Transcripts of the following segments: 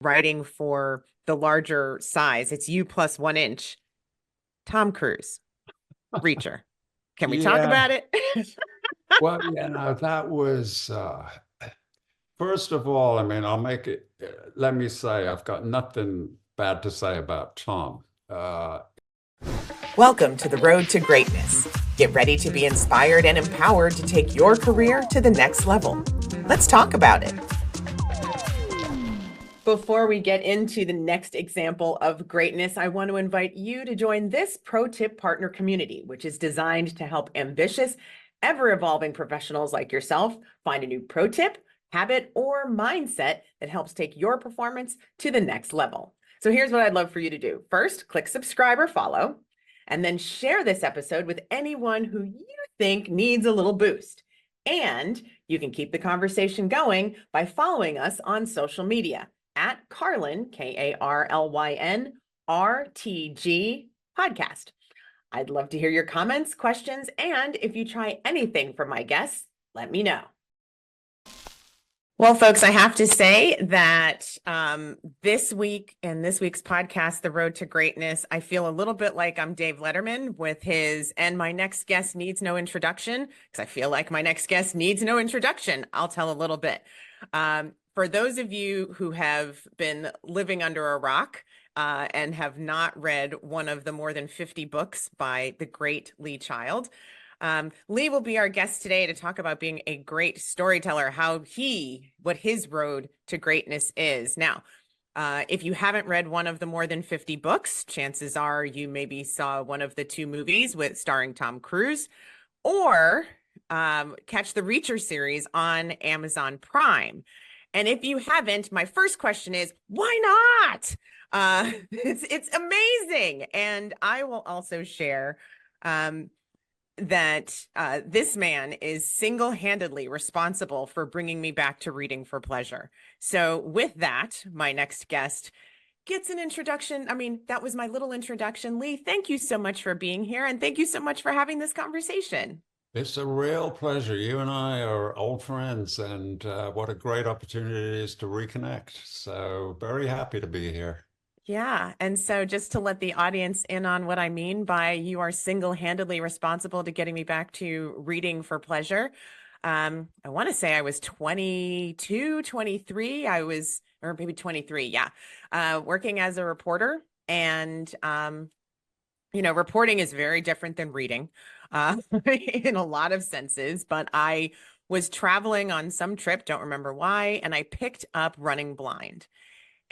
writing for the larger size. It's you plus 1 inch. Tom Cruise, Reacher. Can we talk Yeah, about it? well, that was first of all, I mean, I'll make it. Let me say, I've got nothing bad to say about Tom. Welcome to the road to greatness. Get ready to be inspired and empowered to take your career to the next level. Let's talk about it. Before we get into the next example of greatness, I want to invite you to join this pro tip partner community, which is designed to help ambitious, ever evolving professionals like yourself find a new pro tip, habit, or mindset that helps take your performance to the next level. So here's what I'd love for you to do. First, click subscribe or follow, and then share this episode with anyone who you think needs a little boost. And you can keep the conversation going by following us on social media at Carlyn, Karlyn, RTG podcast. I'd love to hear your comments, questions, and if you try anything from my guests, let me know. Well, folks, I have to say that this week in this week's podcast, The Road to Greatness, I feel a little bit like I'm Dave Letterman with his, and my next guest needs no introduction, because I feel like my next guest needs no introduction. I'll tell a little bit. For those of you who have been living under a rock and have not read one of the more than 50 books by the great Lee Child, Lee will be our guest today to talk about being a great storyteller, what his road to greatness is. Now, if you haven't read one of the more than 50 books, chances are you maybe saw one of the 2 movies starring Tom Cruise, or catch the Reacher series on Amazon Prime. And if you haven't, my first question is, why not? It's amazing. And I will also share that this man is single-handedly responsible for bringing me back to reading for pleasure. So with that, my next guest gets an introduction. I mean, that was my little introduction. Lee, thank you so much for being here, and thank you so much for having this conversation. It's a real pleasure. You and I are old friends, and what a great opportunity it is to reconnect. So, very happy to be here. Yeah. And so just to let the audience in on what I mean by you are single-handedly responsible to getting me back to reading for pleasure. I want to say I was 22, 23. Or maybe 23. Yeah. Working as a reporter. And, reporting is very different than reading in a lot of senses. But I was traveling on some trip, don't remember why, and I picked up Running Blind.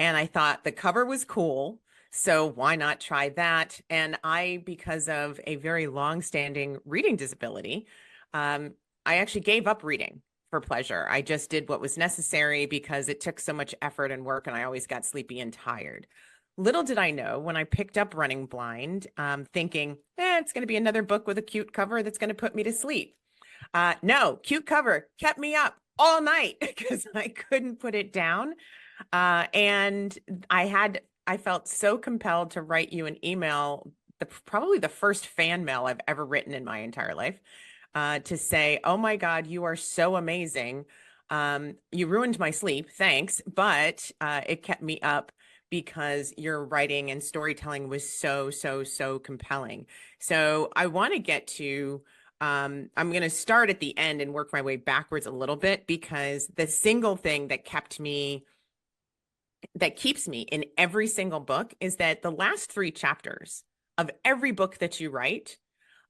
And I thought the cover was cool, so why not try that? And because of a very long-standing reading disability, I actually gave up reading for pleasure. I just did what was necessary because it took so much effort and work, and I always got sleepy and tired. Little did I know when I picked up Running Blind, thinking, it's going to be another book with a cute cover that's going to put me to sleep. No, cute cover kept me up all night because I couldn't put it down. And I felt so compelled to write you an email, probably the first fan mail I've ever written in my entire life, to say, oh my God, you are so amazing. You ruined my sleep, thanks, but it kept me up because your writing and storytelling was so, so, so compelling. So I want to get to I'm going to start at the end and work my way backwards a little bit, because the single thing that keeps me in every single book is that the last 3 chapters of every book that you write,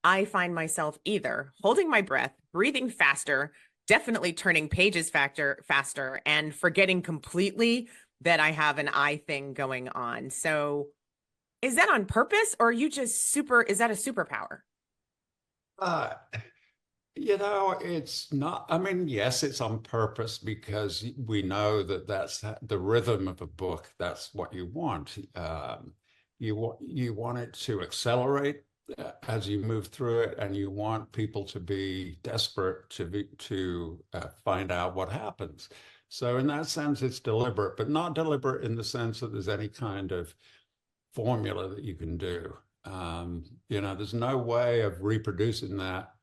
I find myself either holding my breath, breathing faster, definitely turning pages faster, and forgetting completely that I have an eye thing going on. So is that on purpose, or are you just is that a superpower? Uh, it's not, I mean, yes, it's on purpose because we know that that's the rhythm of a book. That's what you want. You want it to accelerate as you move through it, and you want people to be desperate to find out what happens. So in that sense, it's deliberate, but not deliberate in the sense that there's any kind of formula that you can do. There's no way of reproducing that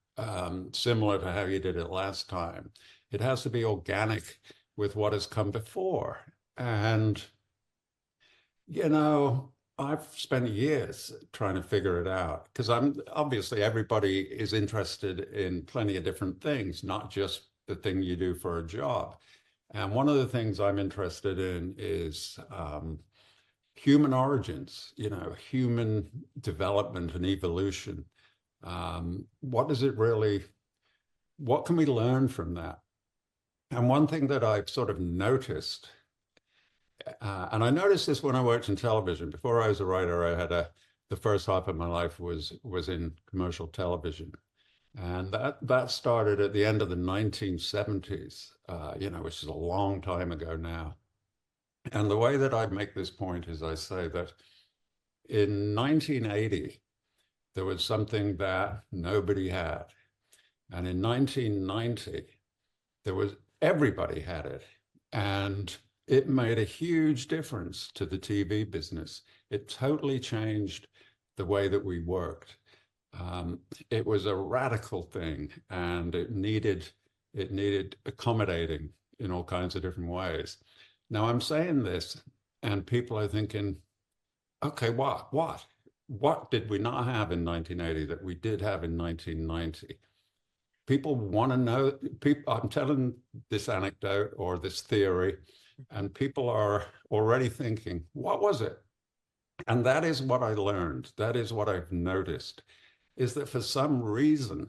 similar to how you did it last time. It has to be organic with what has come before. And You know, I've spent years trying to figure it out because I'm obviously everybody is interested in plenty of different things, not just the thing you do for a job. And one of the things I'm interested in is human origins, human development and evolution. What does it really, what can we learn from that? And one thing that I've sort of noticed, and I noticed this when I worked in television. Before I was a writer, the first half of my life was in commercial television, and that started at the end of the 1970s, which is a long time ago now. And the way that I make this point is I say that in 1980 there was something that nobody had, and in 1990 there was everybody had it, and it made a huge difference to the TV business. It totally changed the way that we worked. It was a radical thing, and it needed accommodating in all kinds of different ways. Now I'm saying this, and people are thinking, okay, what did we not have in 1980 that we did have in 1990? People want to know. People, I'm telling this anecdote or this theory, and people are already thinking, what was it? And that is what I learned. That is what I've noticed, is that for some reason,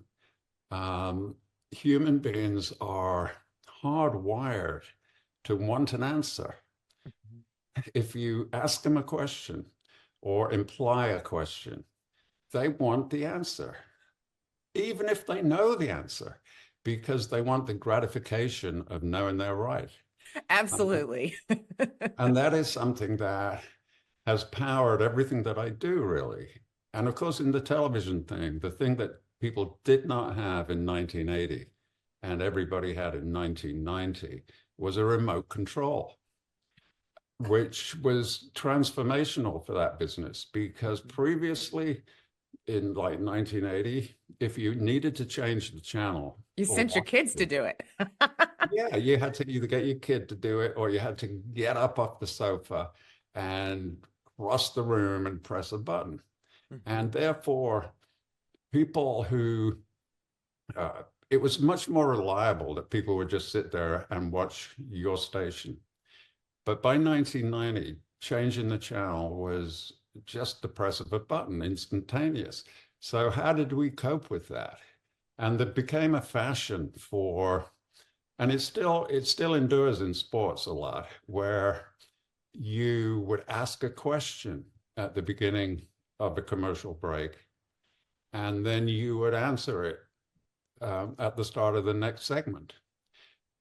human beings are hardwired to want an answer. If you ask them a question or imply a question, they want the answer, even if they know the answer, because they want the gratification of knowing they're right. Absolutely. And that is something that has powered everything that I do, really. And of course, in the television thing, the thing that people did not have in 1980 and everybody had in 1990 was a remote control, which was transformational for that business, because previously in like 1980, if you needed to change the channel You or sent your kids to do it. yeah, you had to either get your kid to do it or you had to get up off the sofa and cross the room and press a button. And therefore, people who, it was much more reliable that people would just sit there and watch your station. But by 1990, changing the channel was just the press of a button, instantaneous. So how did we cope with that? And it became a fashion for, and it still endures in sports a lot, where you would ask a question at the beginning of a commercial break, and then you would answer it at the start of the next segment.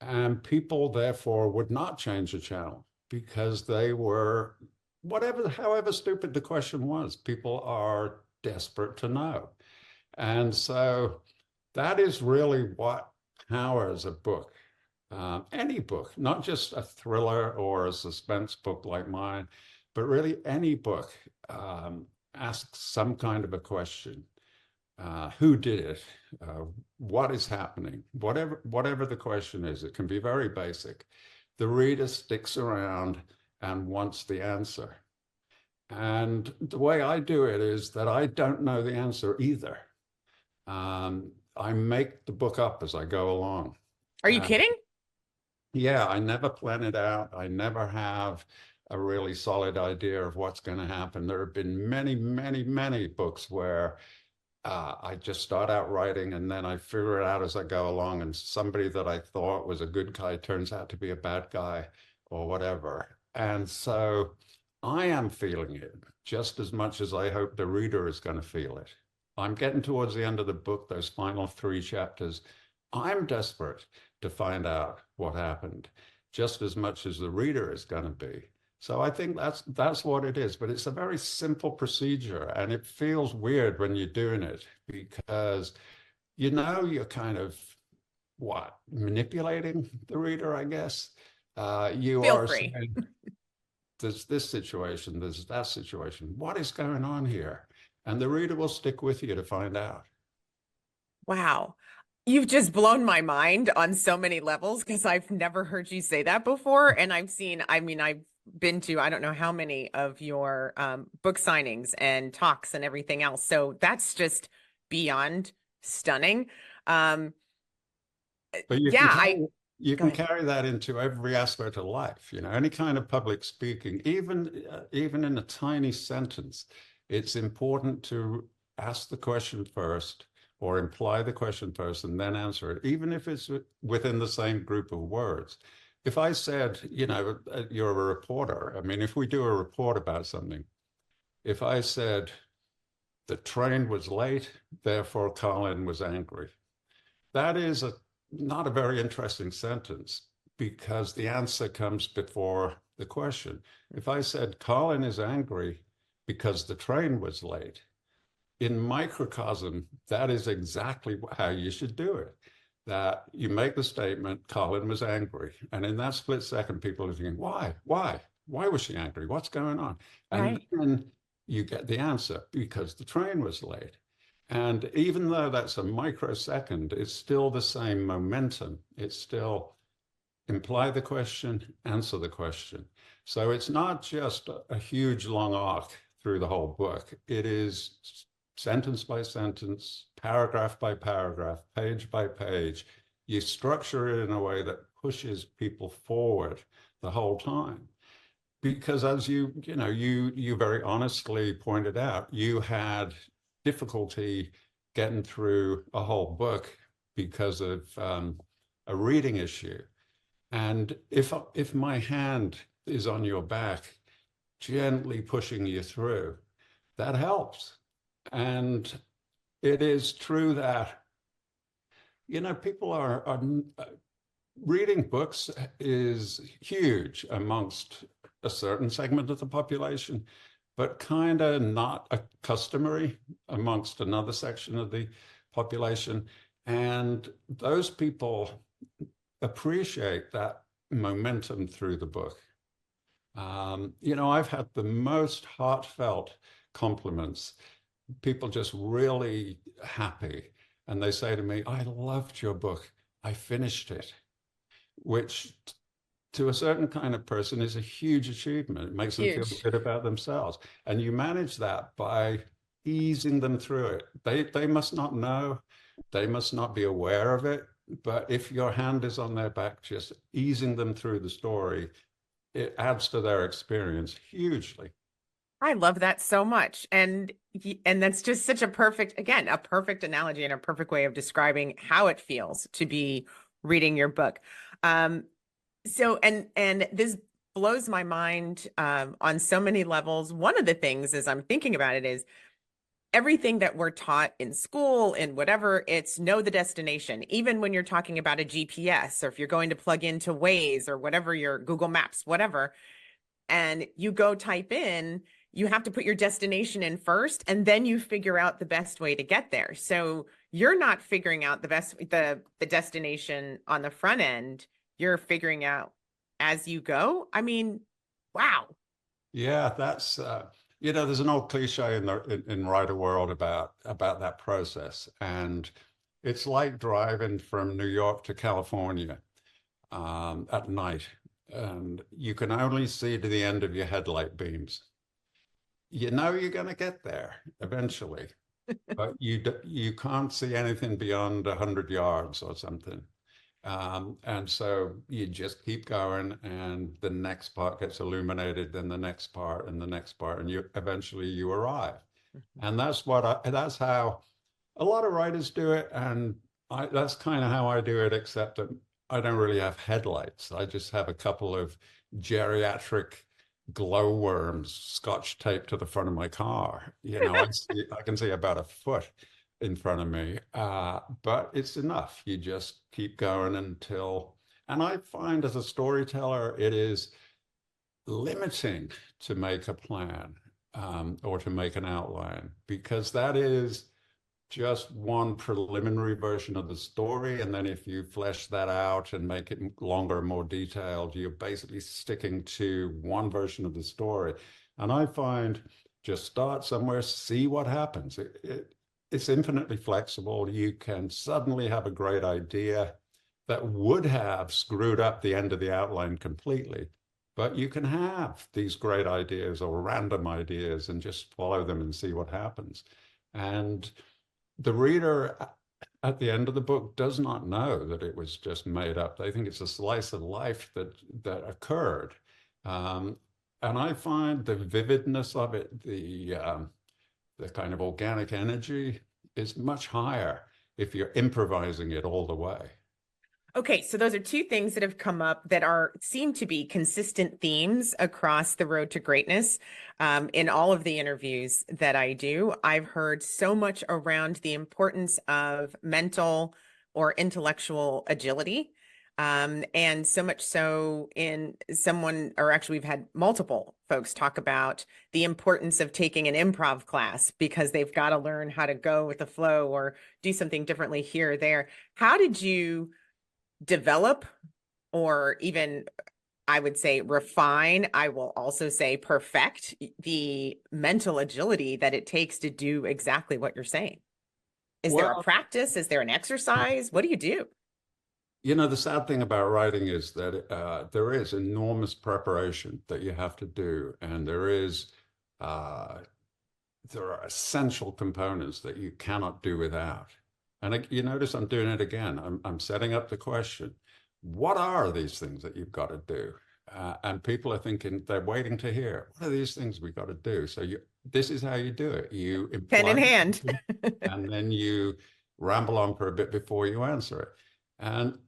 And people therefore would not change the channel because they were, however stupid the question was, people are desperate to know. And so that is really what powers a book. Any book, not just a thriller or a suspense book like mine, but really any book asks some kind of a question. Who did it? What is happening? Whatever the question is, it can be very basic. The reader sticks around and wants the answer. And the way I do it is that I don't know the answer either. I make the book up as I go along. Are you kidding? Yeah, I never plan it out. I never have a really solid idea of what's going to happen. There have been many, many, many books where I just start out writing and then I figure it out as I go along. And somebody that I thought was a good guy turns out to be a bad guy or whatever. And so I am feeling it just as much as I hope the reader is going to feel it. I'm getting towards the end of the book, those final 3 chapters. I'm desperate to find out what happened, just as much as the reader is going to be. So I think that's what it is, but it's a very simple procedure, and it feels weird when you're doing it because you're kind of manipulating the reader, I guess. You Feel are free. saying, there's this situation, there's that situation. What is going on here? And the reader will stick with you to find out. Wow. You've just blown my mind on so many levels because I've never heard you say that before. And I've seen, I mean, I've been to I don't know how many of your book signings and talks and everything else. So that's just beyond stunning. Um, But yeah, you go can ahead. carry that into every aspect of life. You know, any kind of public speaking, even in a tiny sentence, it's important to ask the question first or imply the question first and then answer it, even if it's within the same group of words. If I said, you know, you're a reporter, I mean, if we do a report about something, if I said the train was late, therefore Colin was angry, that is not a very interesting sentence because the answer comes before the question. If I said Colin is angry because the train was late, in microcosm, that is exactly how you should do it. That you make the statement, Colin was angry. And in that split second, people are thinking, why? Why? Why was she angry? What's going on? And Right. then you get the answer because the train was late. And even though that's a microsecond, it's still the same momentum. It's still imply the question, answer the question. So it's not just a huge long arc through the whole book. It is sentence by sentence, paragraph by paragraph, page by page. You structure it in a way that pushes people forward the whole time. Because as you very honestly pointed out, you had difficulty getting through a whole book because of a reading issue. And if my hand is on your back, gently pushing you through, that helps. And it is true that, people are reading books is huge amongst a certain segment of the population, but kind of not a customary amongst another section of the population. And those people appreciate that momentum through the book. I've had the most heartfelt compliments, people just really happy. And they say to me, I loved your book. I finished it, which to a certain kind of person is a huge achievement. It makes them feel Huge. good about themselves. And you manage that by easing them through it. They must not know, they must not be aware of it. But if your hand is on their back, just easing them through the story, it adds to their experience hugely. I love that so much. And that's just such a perfect, again, a perfect analogy and a perfect way of describing how it feels to be reading your book. Um, and this blows my mind on so many levels. One of the things as I'm thinking about it is everything that we're taught in school and whatever, it's know the destination. Even when you're talking about a GPS or if you're going to plug into Waze or whatever your Google Maps, whatever, and you go type in, you have to put your destination in first, and then you figure out the best way to get there. So you're not figuring out the destination on the front end. You're figuring out as you go. I mean, wow. Yeah, that's there's an old cliche in writer world about that process, and it's like driving from New York to California at night, and you can only see to the end of your headlight beams. You know you're going to get there eventually, but you can't see anything beyond 100 yards or something. And so you just keep going, and the next part gets illuminated, then the next part, and the next part, and you eventually you arrive. And that's how a lot of writers do it, and that's kind of how I do it, except that I don't really have headlights. I just have a couple of geriatric glowworms scotch taped to the front of my car. I can see about a foot in front of me, but it's enough. You just keep going and I find as a storyteller, it is limiting to make a plan or to make an outline because that is just one preliminary version of the story. And then if you flesh that out and make it longer and more detailed, you're basically sticking to one version of the story. And I find just start somewhere, see what happens. It's infinitely flexible. You can suddenly have a great idea that would have screwed up the end of the outline completely. But you can have these great ideas or random ideas and just follow them and see what happens. And the reader at the end of the book does not know that it was just made up. They think it's a slice of life that occurred. Um, and I find the vividness of it, the kind of organic energy is much higher if you're improvising it all the way. Okay, so those are two things that have come up that are seem to be consistent themes across the road to greatness. In all of the interviews that I do, I've heard so much around the importance of mental or intellectual agility. And so much so in someone, or actually, we've had multiple folks talk about the importance of taking an improv class because they've got to learn how to go with the flow or do something differently here or there. How did you develop, or even I would say refine, I will also say perfect the mental agility that it takes to do exactly what you're saying? Is there a Well, practice? Is there an exercise? What do you do? the sad thing about writing is that there is enormous preparation that you have to do, and uh, there are essential components that you cannot do without. And you notice I'm doing it again. I'm setting up the question, what are these things that you've got to do? And people are thinking, they're waiting to hear, what are these things we've got to do? So this is how you do it. You Pen in imply hand. something, and then you ramble on for a bit before you answer it. And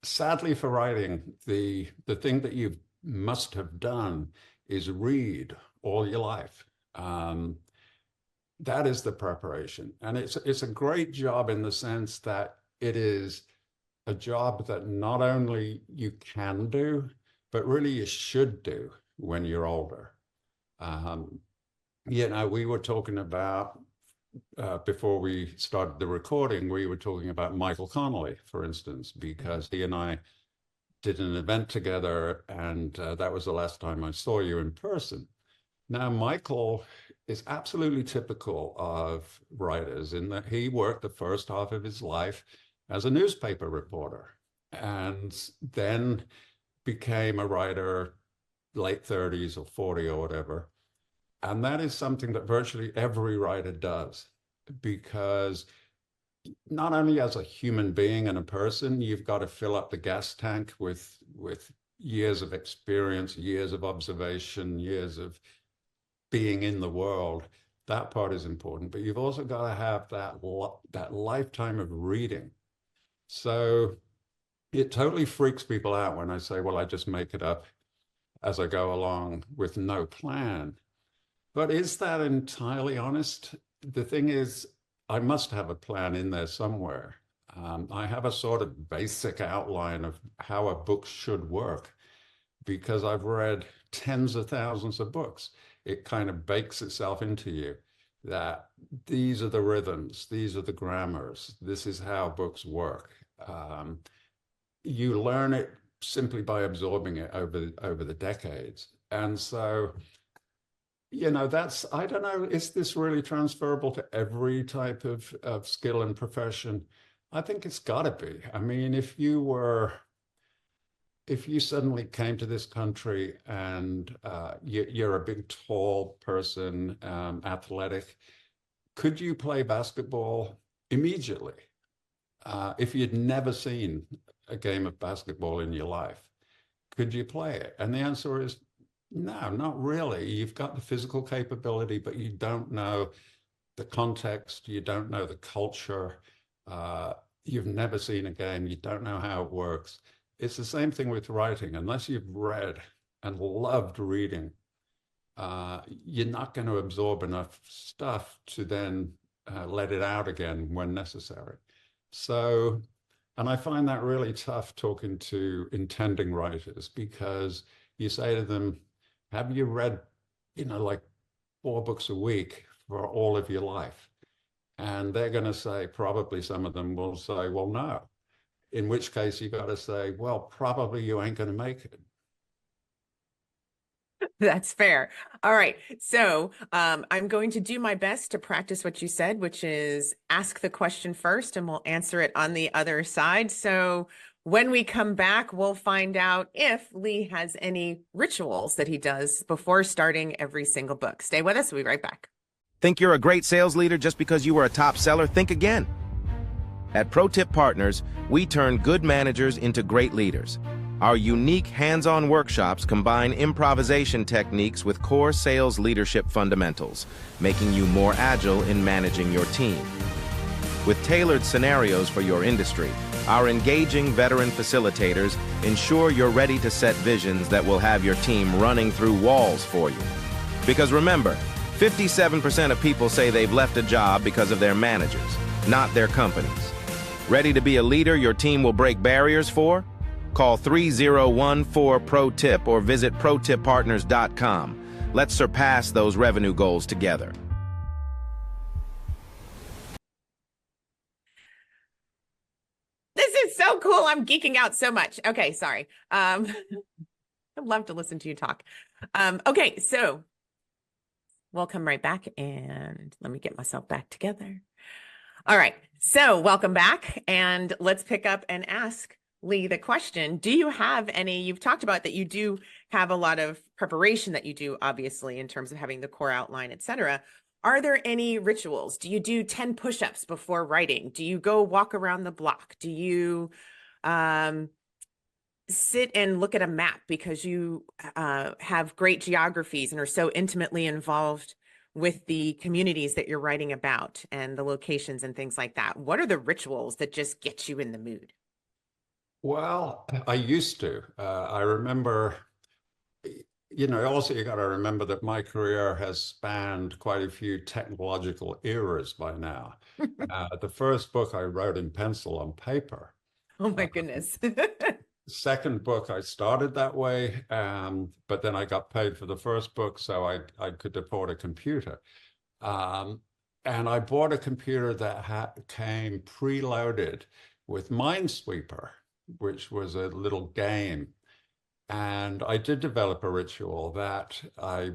sadly for writing, the thing that you must have done is read all your life. That is the preparation. And it's a great job in the sense that it is a job that not only you can do, but really you should do when you're older. Um, we were talking about, before we started the recording, we were talking about Michael Connolly, for instance, because he and I did an event together, and that was the last time I saw you in person. Now, Michael is absolutely typical of writers in that he worked the first half of his life as a newspaper reporter and then became a writer late 30s or 40 or whatever. And that is something that virtually every writer does because not only as a human being and a person, you've got to fill up the gas tank with years of experience, years of observation, years of being in the world. That part is important, but you've also got to have that lifetime of reading. So it totally freaks people out when I say, well, I just make it up as I go along with no plan. But is that entirely honest? The thing is, I must have a plan in there somewhere. I have a sort of basic outline of how a book should work because I've read tens of thousands of books. It kind of bakes itself into you that these are the rhythms, these are the grammars, this is how books work. You learn it simply by absorbing it over the decades. And so, that's, I don't know, is this really transferable to every type of skill and profession? I think it's got to be. I mean, if you suddenly came to this country and you're a big, tall person, athletic, could you play basketball immediately? If you'd never seen a game of basketball in your life, could you play it? And the answer is no, not really. You've got the physical capability, but you don't know the context, you don't know the culture, uh, you've never seen a game, you don't know how it works. It's the same thing with writing. Unless you've read and loved reading, you're not going to absorb enough stuff to then let it out again when necessary. So, and I find that really tough talking to intending writers because you say to them, have you read, like 4 books a week for all of your life? And they're going to say, probably some of them will say, well, no. In which case you got to say, well, probably you ain't going to make it. That's fair. All right. So I'm going to do my best to practice what you said, which is ask the question first and we'll answer it on the other side. So When we come back, we'll find out if Lee has any rituals that he does before starting every single book. Stay with us. We'll be right back. Think you're a great sales leader just because you were a top seller? Think again. At Pro Tip Partners, we turn good managers into great leaders. Our unique hands-on workshops combine improvisation techniques with core sales leadership fundamentals, making you more agile in managing your team. With tailored scenarios for your industry, our engaging veteran facilitators ensure you're ready to set visions that will have your team running through walls for you. Because remember, 57% of people say they've left a job because of their managers, not their companies. Ready to be a leader your team will break barriers for? Call 3014-PRO-TIP or visit protippartners.com. Let's surpass those revenue goals together. This is so cool. I'm geeking out so much. Okay, sorry. I'd love to listen to you talk. Okay, so we'll come right back and let me get myself back together. All right, so welcome back, and let's pick up and ask Lee the question. Do you have any, you've talked about that you do have a lot of preparation that you do, obviously, in terms of having the core outline, etc. Are there any rituals? Do you do 10 push-ups before writing? Do you go walk around the block? Do you sit and look at a map because you have great geographies and are so intimately involved with the communities that you're writing about and the locations and things like that? What are the rituals that just get you in the mood? Well, I used to. I remember, also you got to remember that my career has spanned quite a few technological eras by now. The first book I wrote in pencil on paper. Oh my goodness. Second book, I started that way, but then I got paid for the first book, so I could afford a computer. And I bought a computer that came preloaded with Minesweeper, which was a little game. And I did develop a ritual that I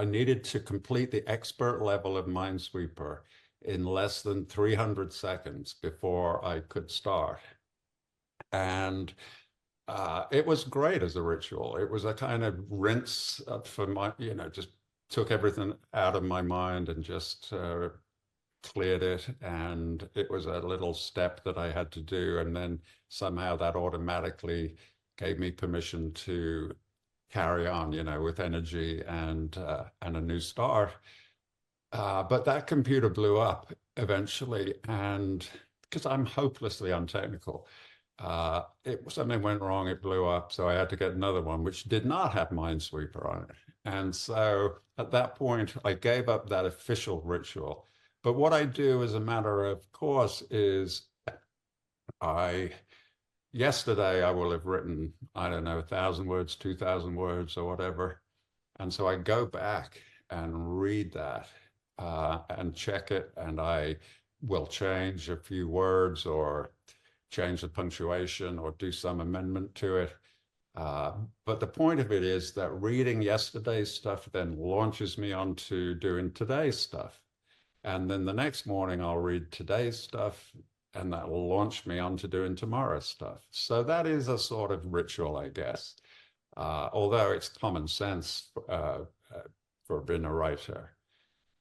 needed to complete the expert level of Minesweeper in less than 300 seconds before I could start. And it was great as a ritual. It was a kind of rinse for my, just took everything out of my mind and just cleared it. And it was a little step that I had to do. And then somehow that automatically gave me permission to carry on, with energy and a new start. But that computer blew up eventually. And because I'm hopelessly untechnical, something went wrong, it blew up, so I had to get another one which did not have Minesweeper on it. And so at that point I gave up that official ritual. But what I do as a matter of course is yesterday I will have written, I don't know, 1,000 words, 2,000 words or whatever, and so I go back and read that and check it, and I will change a few words or change the punctuation or do some amendment to it. But the point of it is that reading yesterday's stuff then launches me onto doing today's stuff. And then the next morning I'll read today's stuff, and that will launch me onto doing tomorrow's stuff. So that is a sort of ritual, I guess. Although it's common sense for being a writer.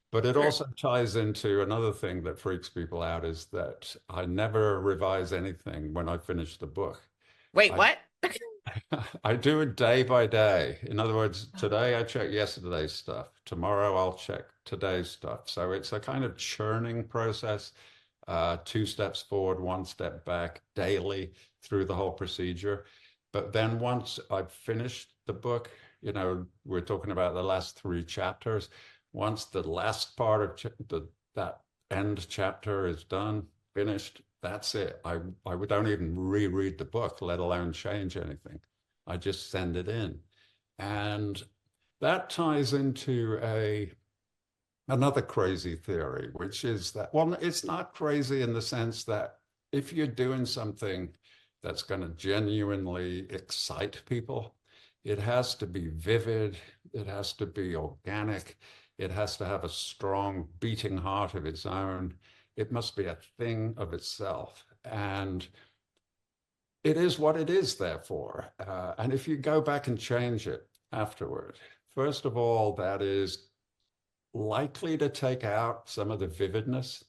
But it also ties into another thing that freaks people out, is that I never revise anything when I finish the book. Wait, what? I do it day by day. In other words, today I check yesterday's stuff. Tomorrow I'll check today's stuff. So it's a kind of churning process, 2 steps forward, 1 step back daily through the whole procedure. But then once I've finished the book, we're talking about the last 3 chapters. Once the last part of that end chapter is done, finished, that's it. I don't even reread the book, let alone change anything. I just send it in. And that ties into another crazy theory, which is that, well, it's not crazy in the sense that if you're doing something that's going to genuinely excite people, it has to be vivid, it has to be organic, it has to have a strong beating heart of its own. It must be a thing of itself. And it is what it is, therefore. And if you go back and change it afterward, first of all, that is likely to take out some of the vividness.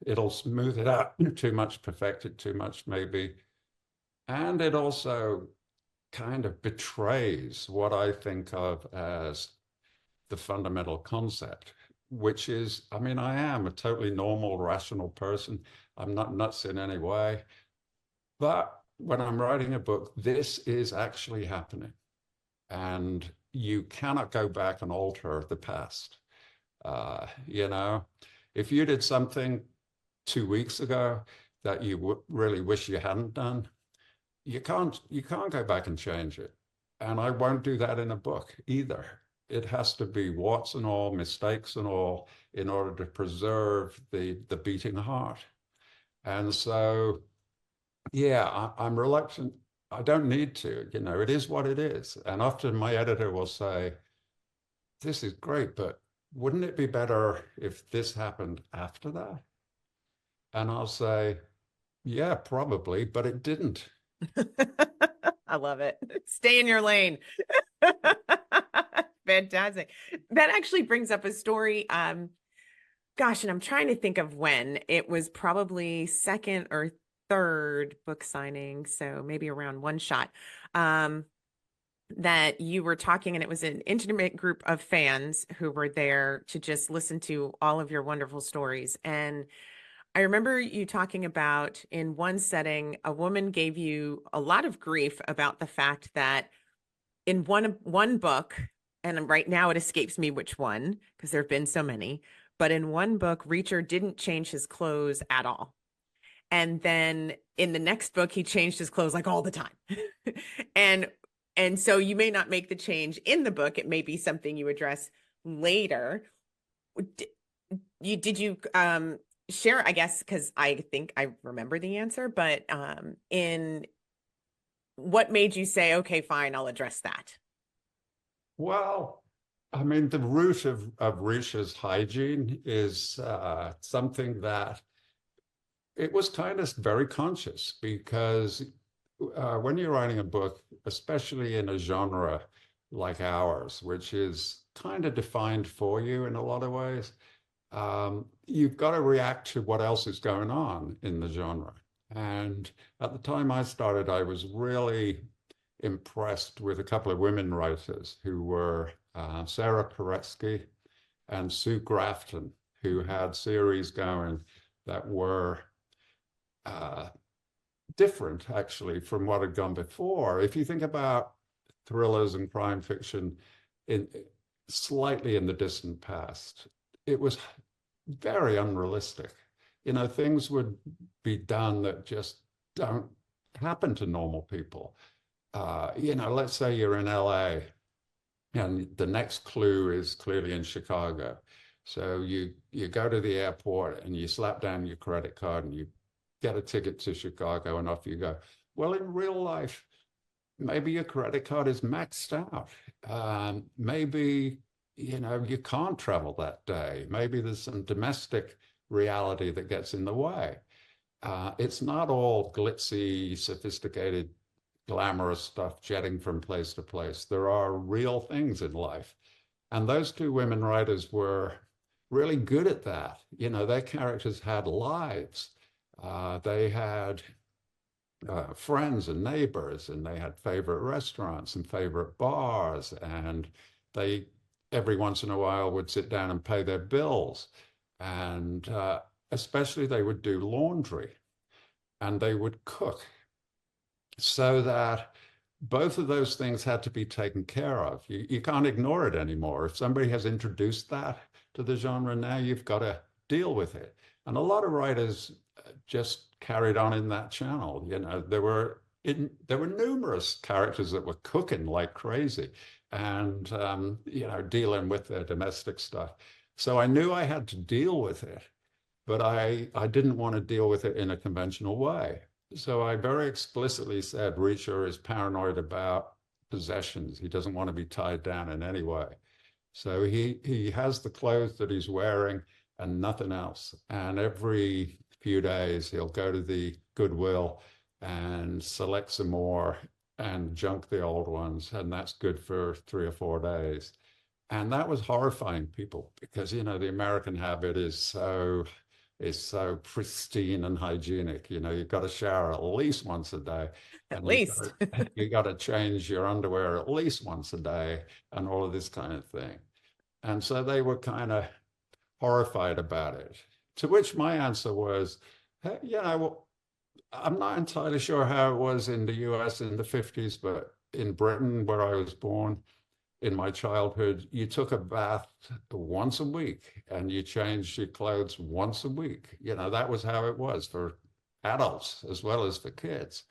It'll smooth it out too much, perfect it too much, maybe. And it also kind of betrays what I think of as the fundamental concept, which is, I mean, I am a totally normal, rational person. I'm not nuts in any way. But when I'm writing a book, this is actually happening. And you cannot go back and alter the past. You know, if you did something 2 weeks ago that you really wish you hadn't done, you can't go back and change it. And I won't do that in a book either. It has to be warts and all, mistakes and all, in order to preserve the beating heart. And so, yeah, I'm reluctant. I don't need to, you know, it is what it is. And often my editor will say, this is great, but wouldn't it be better if this happened after that? And I'll say, yeah, probably, but it didn't. I love it. Stay in your lane. Fantastic. That actually brings up a story. Gosh, and I'm trying to think of when. It was probably second or third book signing, so maybe around one shot. That you were talking, and it was an intimate group of fans who were there to just listen to all of your wonderful stories. And I remember you talking about, in one setting, a woman gave you a lot of grief about the fact that in one book, and right now it escapes me which one because there have been so many, but in one book, Reacher didn't change his clothes at all. And then in the next book, he changed his clothes like all the time. and and so you may not make the change in the book. It may be something you address later. Did you share, I guess, because I think I remember the answer, but in what made you say, okay, fine, I'll address that? Well, I mean, the root of Risha's hygiene is something that it was kind of very conscious, because when you're writing a book, especially in a genre like ours, which is kind of defined for you in a lot of ways, you've got to react to what else is going on in the genre. And at the time I started, I was really impressed with a couple of women writers who were Sarah Paretsky and Sue Grafton, who had series going that were different, actually, from what had gone before. If you think about thrillers and crime fiction in slightly in the distant past, it was very unrealistic. You know, things would be done that just don't happen to normal people. You know, let's say you're in LA and the next clue is clearly in Chicago. So you go to the airport and you slap down your credit card and you get a ticket to Chicago and off you go. Well, in real life, maybe your credit card is maxed out. Maybe, you know, you can't travel that day. Maybe there's some domestic reality that gets in the way. It's not all glitzy, sophisticated, glamorous stuff jetting from place to place. There are real things in life. And those two women writers were really good at that. You know, their characters had lives. They had friends and neighbors, and they had favorite restaurants and favorite bars, and they every once in a while would sit down and pay their bills. And especially they would do laundry and they would cook, so that both of those things had to be taken care of. You can't ignore it anymore. If somebody has introduced that to the genre now, you've got to deal with it. And a lot of writers just carried on in that channel. You know, there were numerous characters that were cooking like crazy and, you know, dealing with their domestic stuff. So I knew I had to deal with it, but I didn't want to deal with it in a conventional way. So I very explicitly said Reacher is paranoid about possessions. He doesn't want to be tied down in any way. So he has the clothes that he's wearing and nothing else. And every few days he'll go to the Goodwill and select some more and junk the old ones. And that's good for 3 or 4 days. And that was horrifying people because, you know, the American habit is so pristine and hygienic. You know, you've got to shower at least once a day, At and least. you got to change your underwear at least once a day, and all of this kind of thing. And so they were kind of horrified about it. To which my answer was, hey, you know, well, I'm not entirely sure how it was in the US in the 50s, but in Britain, where I was born, in my childhood, you took a bath once a week and you changed your clothes once a week. You know, that was how it was for adults as well as for kids.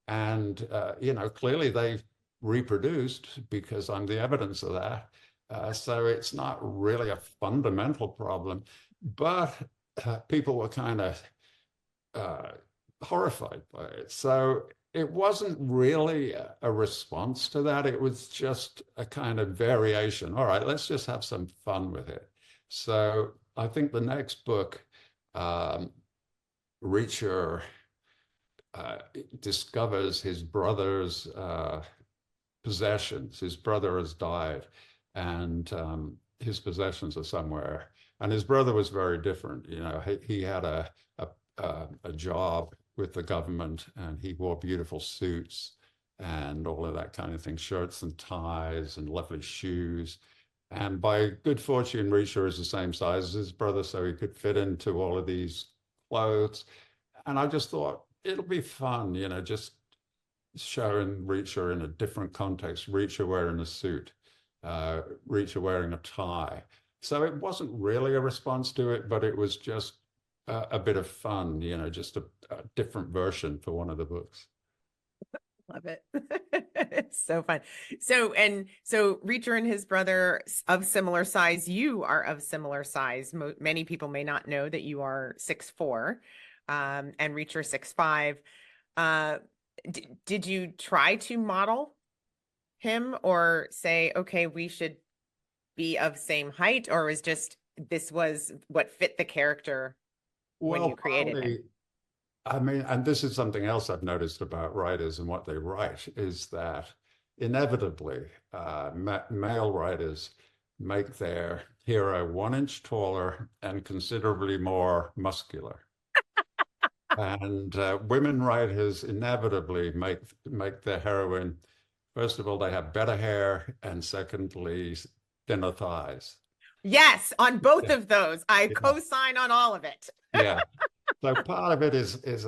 And, you know, clearly they reproduced because I'm the evidence of that. So it's not really a fundamental problem, but people were kind of uh, horrified by it. So it wasn't really a response to that. It was just a kind of variation. All right, let's just have some fun with it. So I think the next book, um, Reacher discovers his brother's possessions. His brother has died, and his possessions are somewhere. And his brother was very different. You know, he had a job with the government, and he wore beautiful suits and all of that kind of thing, shirts and ties and lovely shoes. And by good fortune, Reacher is the same size as his brother, so he could fit into all of these clothes. And I just thought it'll be fun, you know, just showing Reacher in a different context, Reacher wearing a suit, Reacher wearing a tie. So it wasn't really a response to it, but it was just a bit of fun, you know, just a different version for one of the books. Love it. It's so fun. So Reacher and his brother of similar size, you are of similar size. Many people may not know that you are 6'4", and Reacher 6'5". Did you try to model him or say, okay, we should be of same height, or was just this was what fit the character when you created him? I mean, and this is something else I've noticed about writers and what they write is that inevitably male writers make their hero 1 inch taller and considerably more muscular. And women writers inevitably make their heroine, first of all, they have better hair, and secondly, thinner thighs. Yes, on both Yeah, of those. I yeah, co-sign on all of it. yeah. So part of it is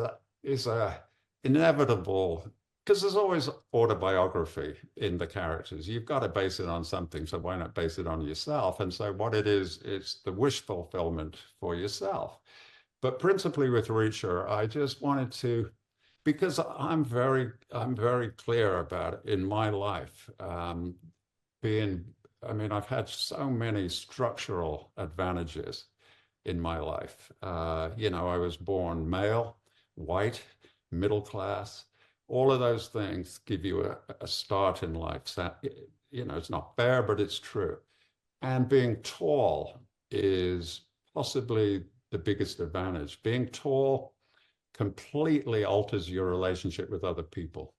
a inevitable, because there's always autobiography in the characters. You've got to base it on something, so why not base it on yourself? And so what it is, it's the wish fulfillment for yourself. But principally with Reacher, I just wanted to, because I'm very clear about it in my life. I mean, I've had so many structural advantages in my life. You know, I was born male, white, middle class. All of those things give you a start in life. So, you know, it's not fair, but it's true. And being tall is possibly the biggest advantage. Being tall completely alters your relationship with other people.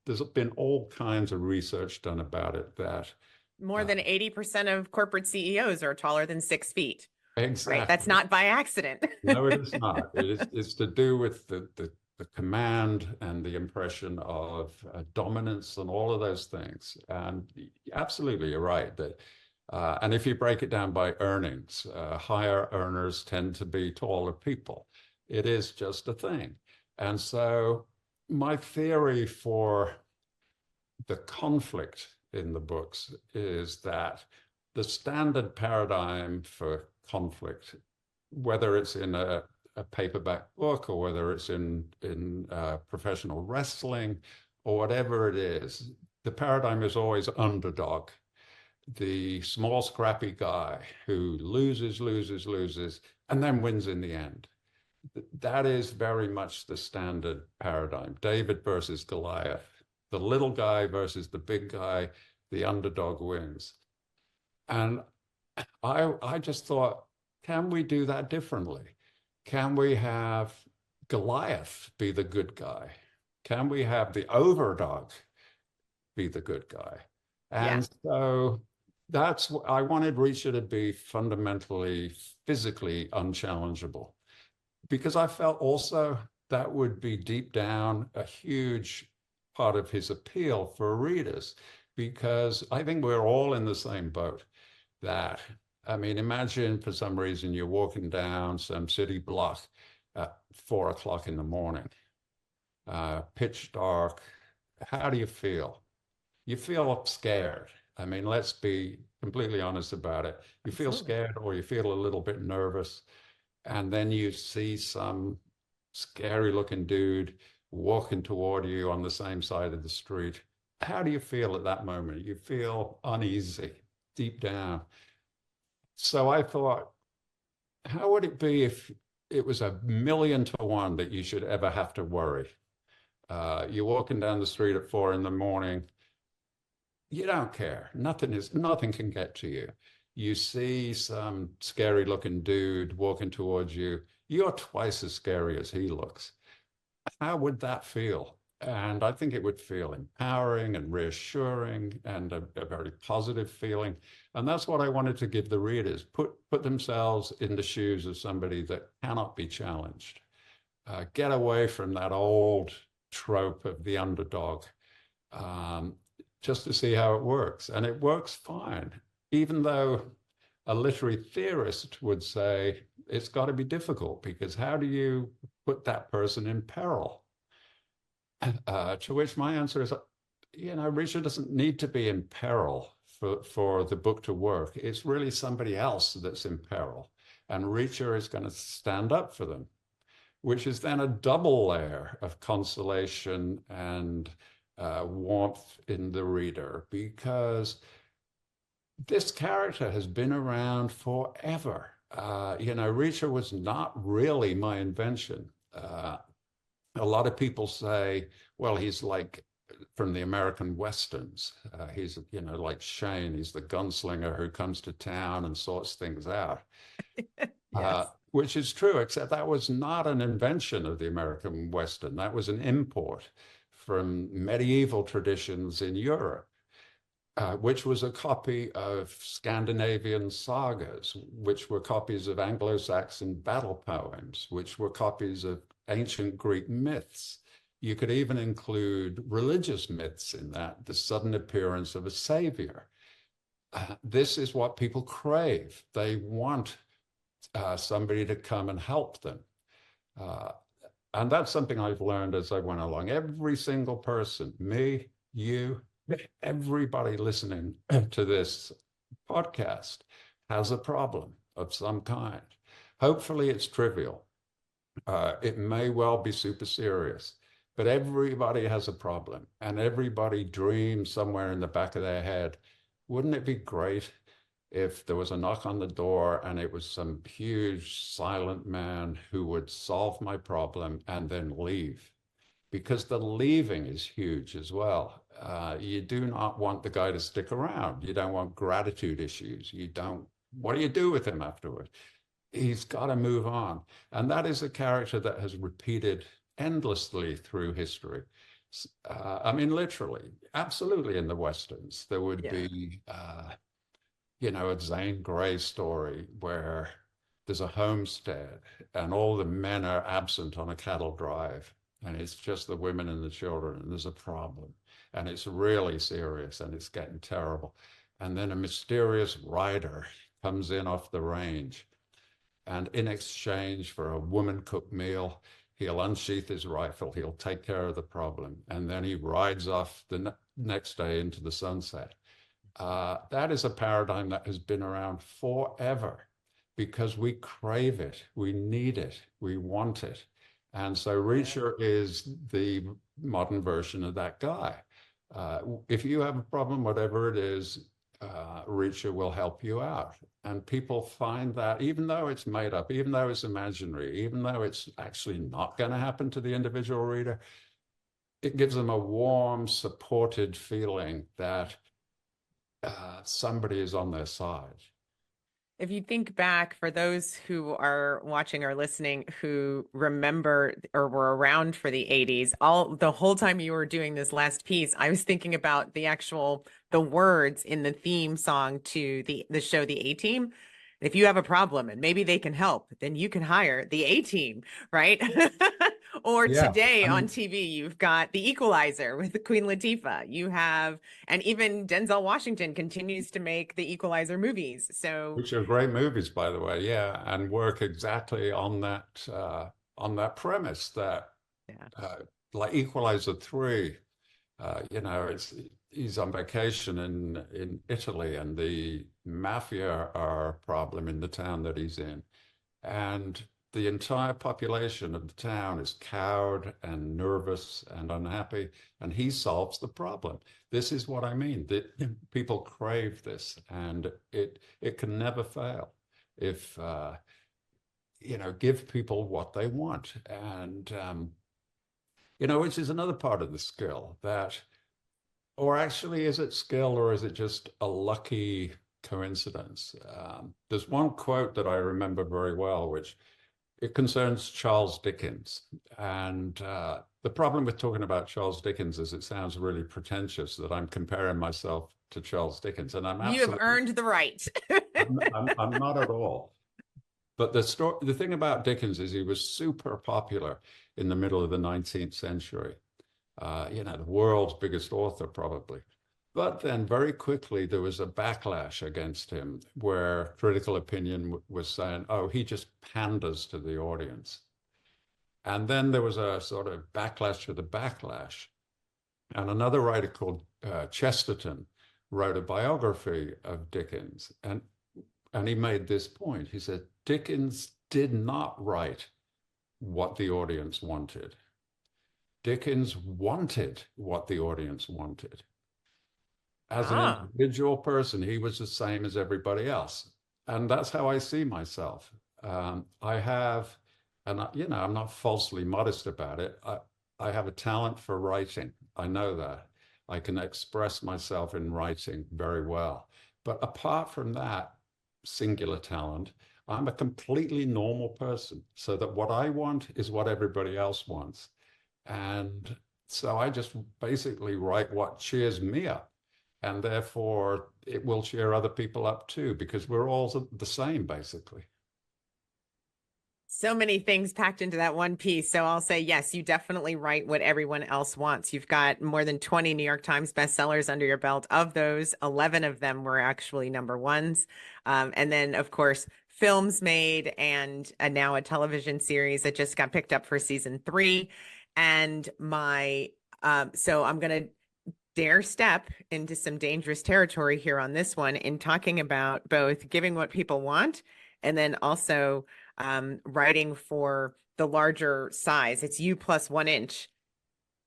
There's been all kinds of research done about it that More than 80% of corporate CEOs are taller than 6 feet. exactly. Right? That's not by accident. No, it is not. It's to do with the command and the impression of dominance and all of those things. And absolutely, you're right that. And if you break it down by earnings, higher earners tend to be taller people. It is just a thing. And so my theory for the conflict in the books is that the standard paradigm for conflict, whether it's in a paperback book or whether it's in professional wrestling or whatever it is, the paradigm is always underdog, the small, scrappy guy who loses, and then wins in the end. That is very much the standard paradigm. David versus Goliath, the little guy versus the big guy, the underdog wins. And I just thought, can we do that differently? Can we have Goliath be the good guy? Can we have the overdog be the good guy? Yeah. And so that's what I wanted Reacher to be, fundamentally, physically unchallengeable, because I felt also that would be deep down a huge part of his appeal for readers, because I think we're all in the same boat. That, I mean, imagine for some reason you're walking down some city block at 4 o'clock in the morning, pitch dark. How do you feel? You feel scared. I mean, let's be completely honest about it. You feel Absolutely. scared, or you feel a little bit nervous, and then you see some scary looking dude walking toward you on the same side of the street. How do you feel at that moment? You feel uneasy deep down. So I thought, how would it be if it was 1,000,000 to 1 that you should ever have to worry? You're walking down the street at 4 in the morning. You don't care. Nothing can get to you. You see some scary looking dude walking towards you. You're twice as scary as he looks. How would that feel? And I think it would feel empowering and reassuring, and a very positive feeling. And that's what I wanted to give the readers. Put themselves in the shoes of somebody that cannot be challenged. Get away from that old trope of the underdog, just to see how it works. And it works fine, even though a literary theorist would say it's got to be difficult, because how do you put that person in peril? To which my answer is, Reacher doesn't need to be in peril for the book to work. It's really somebody else that's in peril, and Reacher is going to stand up for them, which is then a double layer of consolation and warmth in the reader, because this character has been around forever. Reacher was not really my invention. A lot of people say, well, he's like from the American Westerns. He's, like Shane, he's the gunslinger who comes to town and sorts things out. Yes. Which is true, except that was not an invention of the American Western. That was an import from medieval traditions in Europe, which was a copy of Scandinavian sagas, which were copies of Anglo-Saxon battle poems, which were copies of ancient Greek myths. You could even include religious myths in that, the sudden appearance of a savior. This is what people crave. They want somebody to come and help them. And that's something I've learned as I went along. Every single person, me, you, everybody listening to this podcast has a problem of some kind. Hopefully it's trivial. It may well be super serious, but everybody has a problem, and everybody dreams somewhere in the back of their head, wouldn't it be great if there was a knock on the door and it was some huge silent man who would solve my problem and then leave? Because the leaving is huge as well. You do not want the guy to stick around. You don't want gratitude issues. What do you do with him afterward? He's got to move on. And that is a character that has repeated endlessly through history. Literally, absolutely, in the Westerns, there would be, a Zane Grey story where there's a homestead and all the men are absent on a cattle drive, and it's just the women and the children, and there's a problem, and it's really serious, and it's getting terrible. And then a mysterious rider comes in off the range, and in exchange for a woman-cooked meal, he'll unsheath his rifle, he'll take care of the problem, and then he rides off the next day into the sunset. That is a paradigm that has been around forever, because we crave it, we need it, we want it. And so Reacher is the modern version of that guy. If you have a problem, whatever it is, Reacher will help you out. And people find that, even though it's made up, even though it's imaginary, even though it's actually not going to happen to the individual reader, it gives them a warm, supported feeling that somebody is on their side. if you think back, for those who are watching or listening who remember or were around for the 80s, the whole time you were doing this last piece, I was thinking about the words in the theme song to the show The A-Team. If you have a problem and maybe they can help, then you can hire the A-Team, right? Or Yeah, today I on mean, TV, you've got The Equalizer with Queen Latifah. You have, and even Denzel Washington continues to make the Equalizer movies. So which are great movies, by the way. Yeah, and work exactly on that premise that yeah. uh, like Equalizer 3. It's he's on vacation in Italy, and the mafia are a problem in the town that he's in, and the entire population of the town is cowed and nervous and unhappy, and he solves the problem. This is what I mean. That people crave this, and it can never fail if give people what they want, and which is another part of the skill that. Or actually, is it skill or is it just a lucky coincidence? There's one quote that I remember very well, which it concerns Charles Dickens. And the problem with talking about Charles Dickens is it sounds really pretentious that I'm comparing myself to Charles Dickens, and I'm You have absolutely, earned the right. I'm not at all. But the thing about Dickens is he was super popular in the middle of the 19th century. The world's biggest author, probably. But then very quickly, there was a backlash against him where critical opinion was saying, oh, he just panders to the audience. And then there was a sort of backlash to the backlash. And another writer called Chesterton wrote a biography of Dickens. And he made this point. He said, Dickens did not write what the audience wanted. Dickens wanted what the audience wanted. As an Ah, individual person, he was the same as everybody else. And that's how I see myself. I have, I'm not falsely modest about it. I have a talent for writing. I know that. I can express myself in writing very well. But apart from that singular talent, I'm a completely normal person. So that what I want is what everybody else wants. And so I just basically write what cheers me up. And therefore, it will cheer other people up too, because we're all the same, basically. so many things packed into that one piece. So I'll say, yes, you definitely write what everyone else wants. You've got more than 20 New York Times bestsellers under your belt. Of those, 11 of them were actually number ones. And then, of course, films made and now a television series that just got picked up for season 3. And so I'm going to dare step into some dangerous territory here on this one in talking about both giving what people want and then also writing for the larger size. It's you plus 1 inch.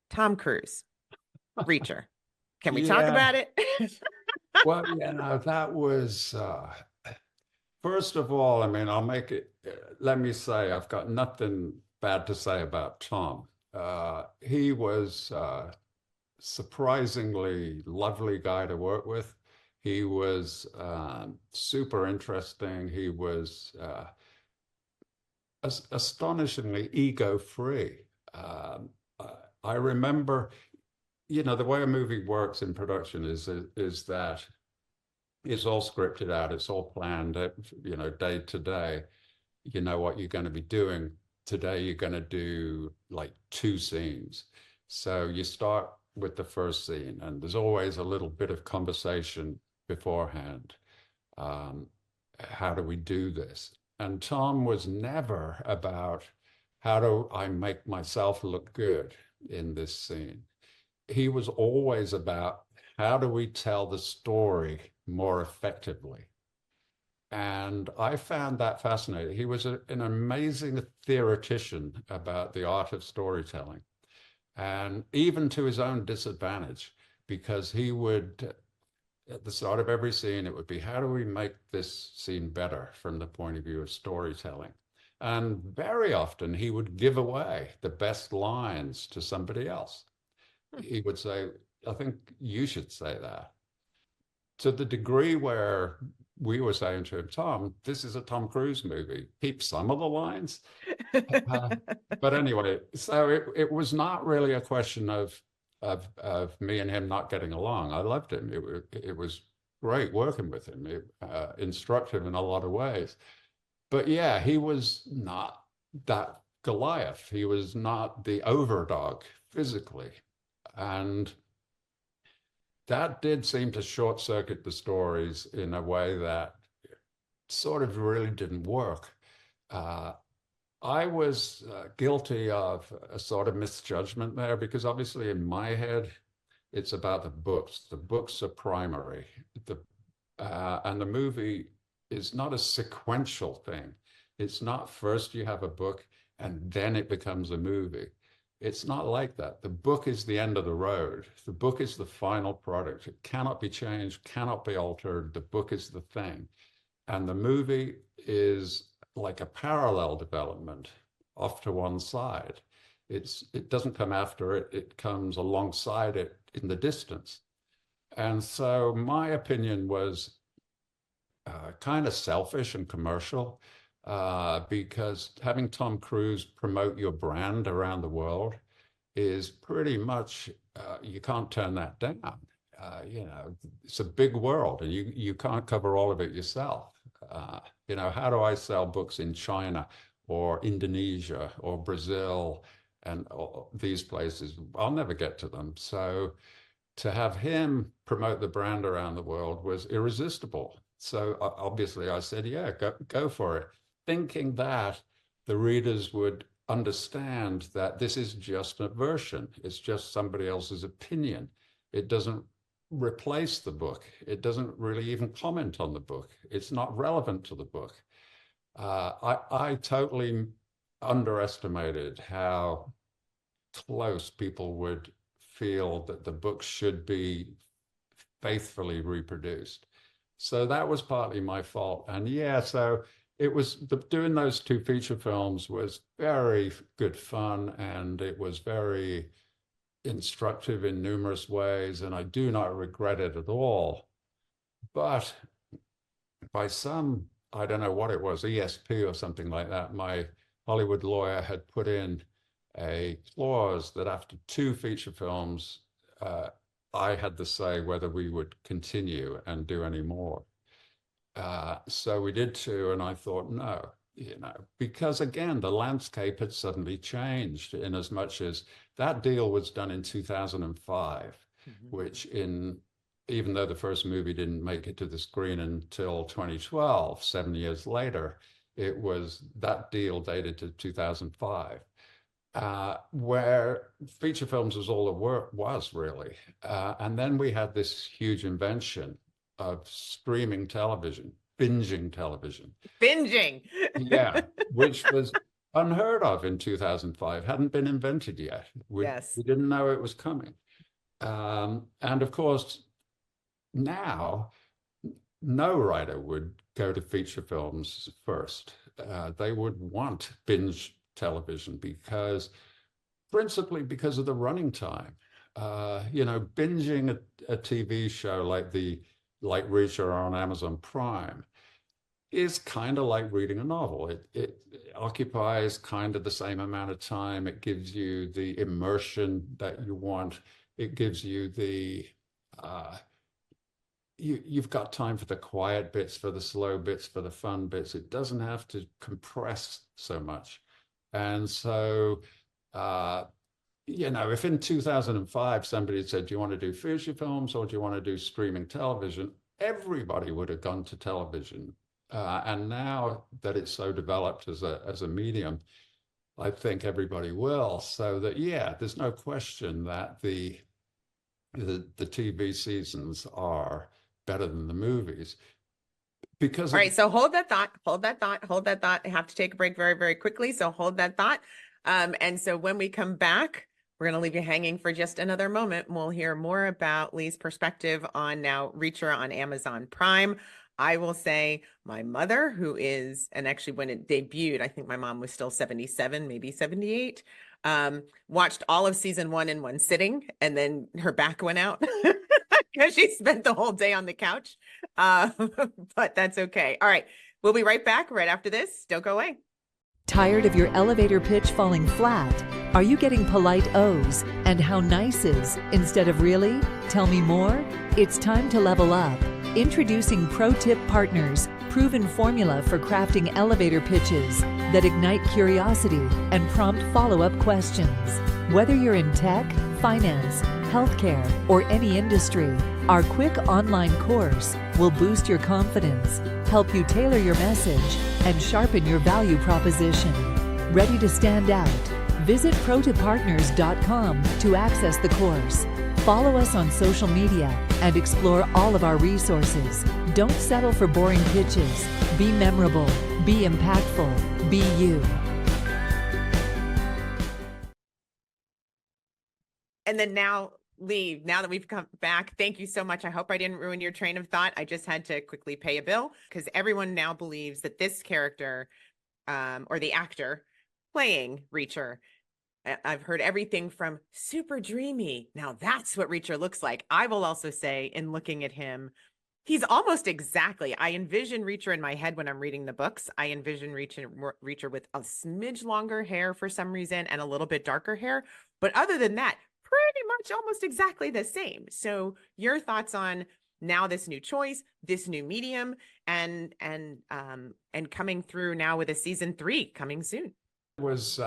Tom Cruise, Reacher. Can we talk Yeah. about it? Well, that was, first of all, I mean, let me say, I've got nothing bad to say about Tom. He was surprisingly lovely guy to work with. He was super interesting. He was astonishingly ego-free. I remember, the way a movie works in production is that it's all scripted out, it's all planned, day to day. You know what you're going to be doing. Today, you're going to do like 2 scenes. So you start with the first scene, and there's always a little bit of conversation beforehand. How do we do this? And Tom was never about how do I make myself look good in this scene. He was always about how do we tell the story more effectively. And I found that fascinating. He was an amazing theoretician about the art of storytelling, and even to his own disadvantage, because he would, at the start of every scene, it would be, how do we make this scene better from the point of view of storytelling? And very often he would give away the best lines to somebody else. He would say, I think you should say that. To the degree where we were saying to him, Tom, this is a Tom Cruise movie. Keep some of the lines. But anyway, so it was not really a question of me and him not getting along. I loved him. It was great working with him, instructive in a lot of ways. But yeah, he was not that Goliath. He was not the overdog physically. And that did seem to short circuit the stories in a way that sort of really didn't work. I was guilty of a sort of misjudgment there because obviously in my head, it's about the books. The books are primary. And the movie is not a sequential thing. It's not first you have a book and then it becomes a movie. It's not like that. The book is the end of the road. The book is the final product. It cannot be changed, cannot be altered. The book is the thing. And the movie is like a parallel development off to one side. It doesn't come after it, it comes alongside it in the distance. And so my opinion was kind of selfish and commercial because having Tom Cruise promote your brand around the world is pretty much, you can't turn that down. You know, it's a big world and you can't cover all of it yourself. You know, how do I sell books in China or Indonesia or Brazil and these places? I'll never get to them. So to have him promote the brand around the world was irresistible. So obviously I said, yeah, go for it, thinking that the readers would understand that this is just a version. It's just somebody else's opinion. It doesn't replace the book. It doesn't really even comment on the book. It's not relevant to the book. I totally underestimated how close people would feel that the book should be faithfully reproduced. So that was partly my fault. And yeah, so it was doing those two feature films was very good fun, and it was very instructive in numerous ways, and I do not regret it at all. But by some, I don't know what it was, ESP or something like that, my Hollywood lawyer had put in a clause that after two feature films, I had to say whether we would continue and do any more. So we did two, and I thought, no, you know, because again, the landscape had suddenly changed in as much as that deal was done in 2005, which even though the first movie didn't make it to the screen until 2012, 7 years later, that deal dated to 2005. Where feature films was all the work was really. And then we had this huge invention of streaming television, binging television. Binging. Yeah, which was unheard of in 2005, hadn't been invented yet. Yes. We didn't know it was coming. And of course, now, no writer would go to feature films first. They would want binge television principally because of the running time. You know, binging a TV show like Reacher on Amazon Prime is kind of like reading a novel. It occupies kind of the same amount of time. It gives you the immersion that you want. It gives you you've got time for the quiet bits, for the slow bits, for the fun bits. It doesn't have to compress so much. And so, you know, if in 2005 somebody had said, do you want to do feature films or do you want to do streaming television? Everybody would have gone to television. And now that it's so developed as a medium, I think everybody will. So that, yeah, there's no question that the TV seasons are better than the movies. Because all right, so hold that thought. I have to take a break very, very quickly. So hold that thought. And so when we come back, we're going to leave you hanging for just another moment. We'll hear more about Lee's perspective on now Reacher on Amazon Prime. I will say my mother, who is, and actually when it debuted, I think my mom was still 77, maybe 78, watched all of season 1 in one sitting, and then her back went out because she spent the whole day on the couch. But that's okay. All right. We'll be right back right after this. Don't go away. Tired of your elevator pitch falling flat? Are you getting polite O's and how nice is instead of really? Tell me more? It's time to level up. Introducing Pro Tip Partners, proven formula for crafting elevator pitches that ignite curiosity and prompt follow-up questions. Whether you're in tech, finance, healthcare, or any industry, our quick online course will boost your confidence, help you tailor your message, and sharpen your value proposition. Ready to stand out? Visit protippartners.com to access the course. Follow us on social media and explore all of our resources. Don't settle for boring pitches. Be memorable, be impactful, be you. And then now, Lee, now that we've come back, thank you so much. I hope I didn't ruin your train of thought. I just had to quickly pay a bill because everyone now believes that this character or the actor playing Reacher, I've heard everything from super dreamy. Now that's what Reacher looks like. I will also say, in looking at him, he's almost exactly, I envision Reacher in my head when I'm reading the books. I envision Reacher with a smidge longer hair for some reason and a little bit darker hair. But other than that, pretty much almost exactly the same. So your thoughts on now this new choice, this new medium, and coming through now with a season 3 coming soon. Was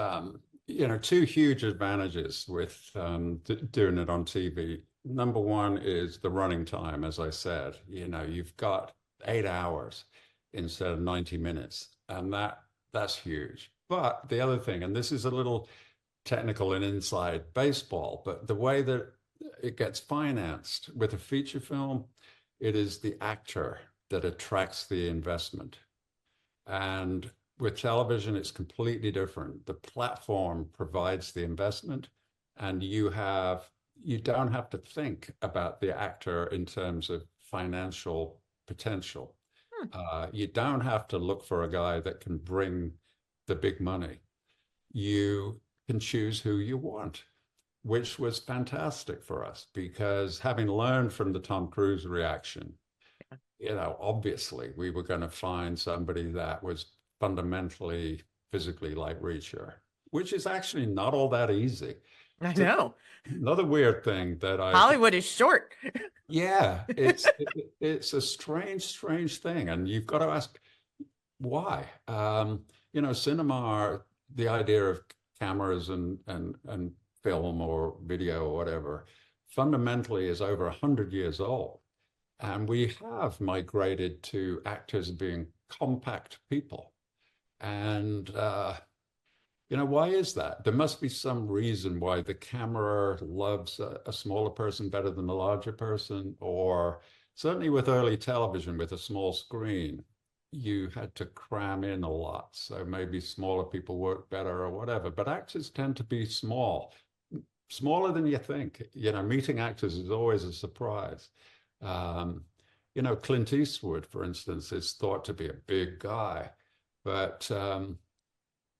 two huge advantages with doing it on TV. Number one is the running time, as I said. You've got 8 hours instead of 90 minutes, and that's huge. But the other thing, and this is a little technical and inside baseball, but the way that it gets financed with a feature film, it is the actor that attracts the investment. And with television, it's completely different. The platform provides the investment, and you don't have to think about the actor in terms of financial potential. You don't have to look for a guy that can bring the big money. You can choose who you want, which was fantastic for us because having learned from the Tom Cruise reaction, obviously we were going to find somebody that was fundamentally physically like Reacher, which is actually not all that easy. I know. Another weird thing that Hollywood is short. Yeah, it's a strange thing, and you've got to ask why. Cinema, the idea of cameras and film or video or whatever, fundamentally is over 100 years old. And we have migrated to actors being compact people. And, why is that? There must be some reason why the camera loves a smaller person better than a larger person, or certainly with early television with a small screen, you had to cram in a lot. So maybe smaller people work better or whatever, but actors tend to be smaller than you think. Meeting actors is always a surprise. Clint Eastwood, for instance, is thought to be a big guy, but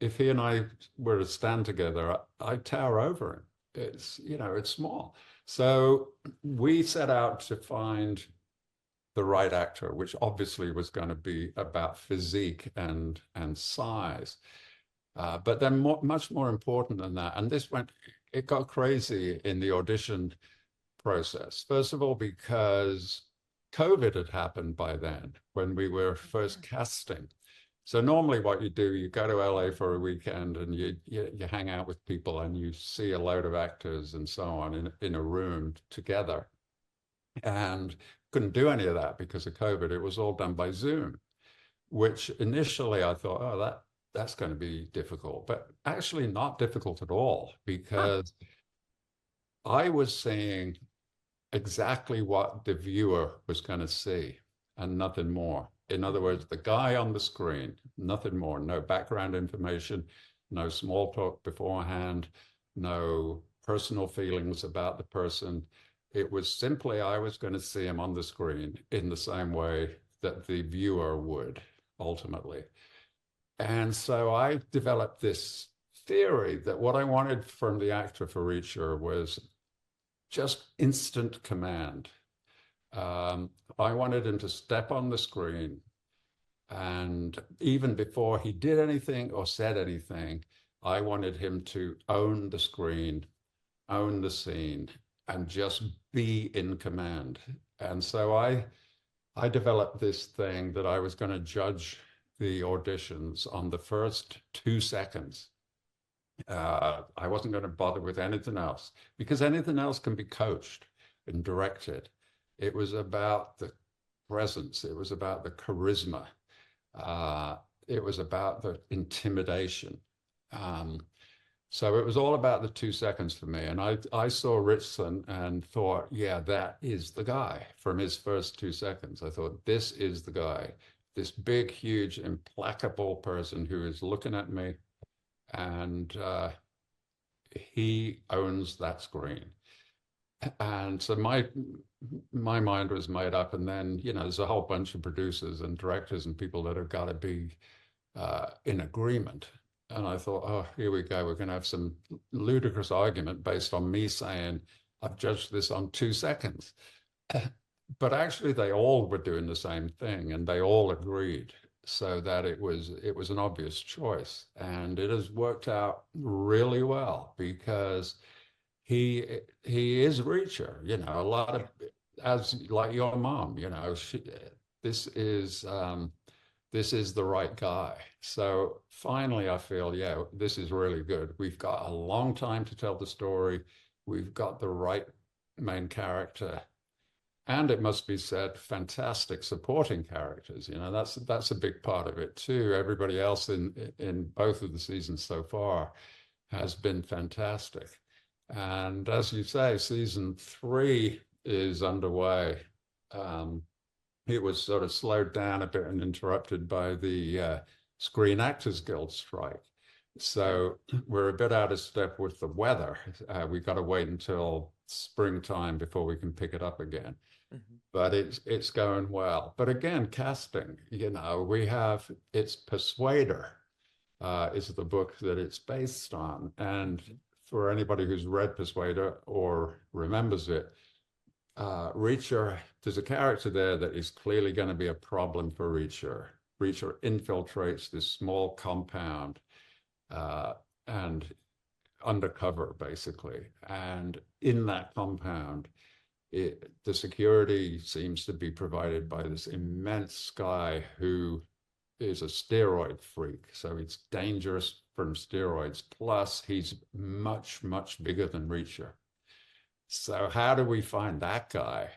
if he and I were to stand together, I'd tower over him. It's small. So we set out to find the right actor, which obviously was going to be about physique and size. But then much more important than that, and it got crazy in the audition process. First of all, because COVID had happened by then when we were first casting. So normally what you do, you go to LA for a weekend and you hang out with people and you see a load of actors and so on in a room together. And couldn't do any of that because of COVID. It was all done by Zoom, which initially I thought, oh, that's going to be difficult, but actually not difficult at all, because I was seeing exactly what the viewer was going to see and nothing more. In other words, the guy on the screen, nothing more, no background information, no small talk beforehand, no personal feelings about the person. It was simply, I was going to see him on the screen in the same way that the viewer would ultimately. And so I developed this theory that what I wanted from the actor for Reacher was just instant command. I wanted him to step on the screen, and even before he did anything or said anything, I wanted him to own the screen, own the scene, and just be in command. And so I developed this thing that I was going to judge the auditions on the first 2 seconds. I wasn't going to bother with anything else, because anything else can be coached and directed. It was about the presence. It was about the charisma. It was about the intimidation. So it was all about the 2 seconds for me. And I saw Richardson and thought, yeah, that is the guy from his first 2 seconds. I thought, this is the guy, this big, huge, implacable person who is looking at me, and he owns that screen. And so my mind was made up. And then, there's a whole bunch of producers and directors and people that have got to be in agreement. And I thought, oh, here we go. We're going to have some ludicrous argument based on me saying, I've judged this on 2 seconds. But actually, they all were doing the same thing, and they all agreed, so that it was an obvious choice. And it has worked out really well, because he is Reacher, a lot of, as like your mom, this is the right guy. So finally, I feel, yeah, this is really good. We've got a long time to tell the story. We've got the right main character. And it must be said, fantastic supporting characters. That's a big part of it too. Everybody else in both of the seasons so far has been fantastic. And as you say, season 3 is underway. It was sort of slowed down a bit and interrupted by the Screen Actors Guild strike. So we're a bit out of step with the weather. We've got to wait until springtime before we can pick it up again. Mm-hmm. But it's going well. But again, casting, it's Persuader is the book that it's based on. And for anybody who's read Persuader or remembers it, Reacher, there's a character there that is clearly going to be a problem for Reacher. Reacher infiltrates this small compound and undercover, basically. And in that compound, the security seems to be provided by this immense guy who is a steroid freak. So it's dangerous from steroids. Plus, he's much, much bigger than Reacher. So how do we find that guy?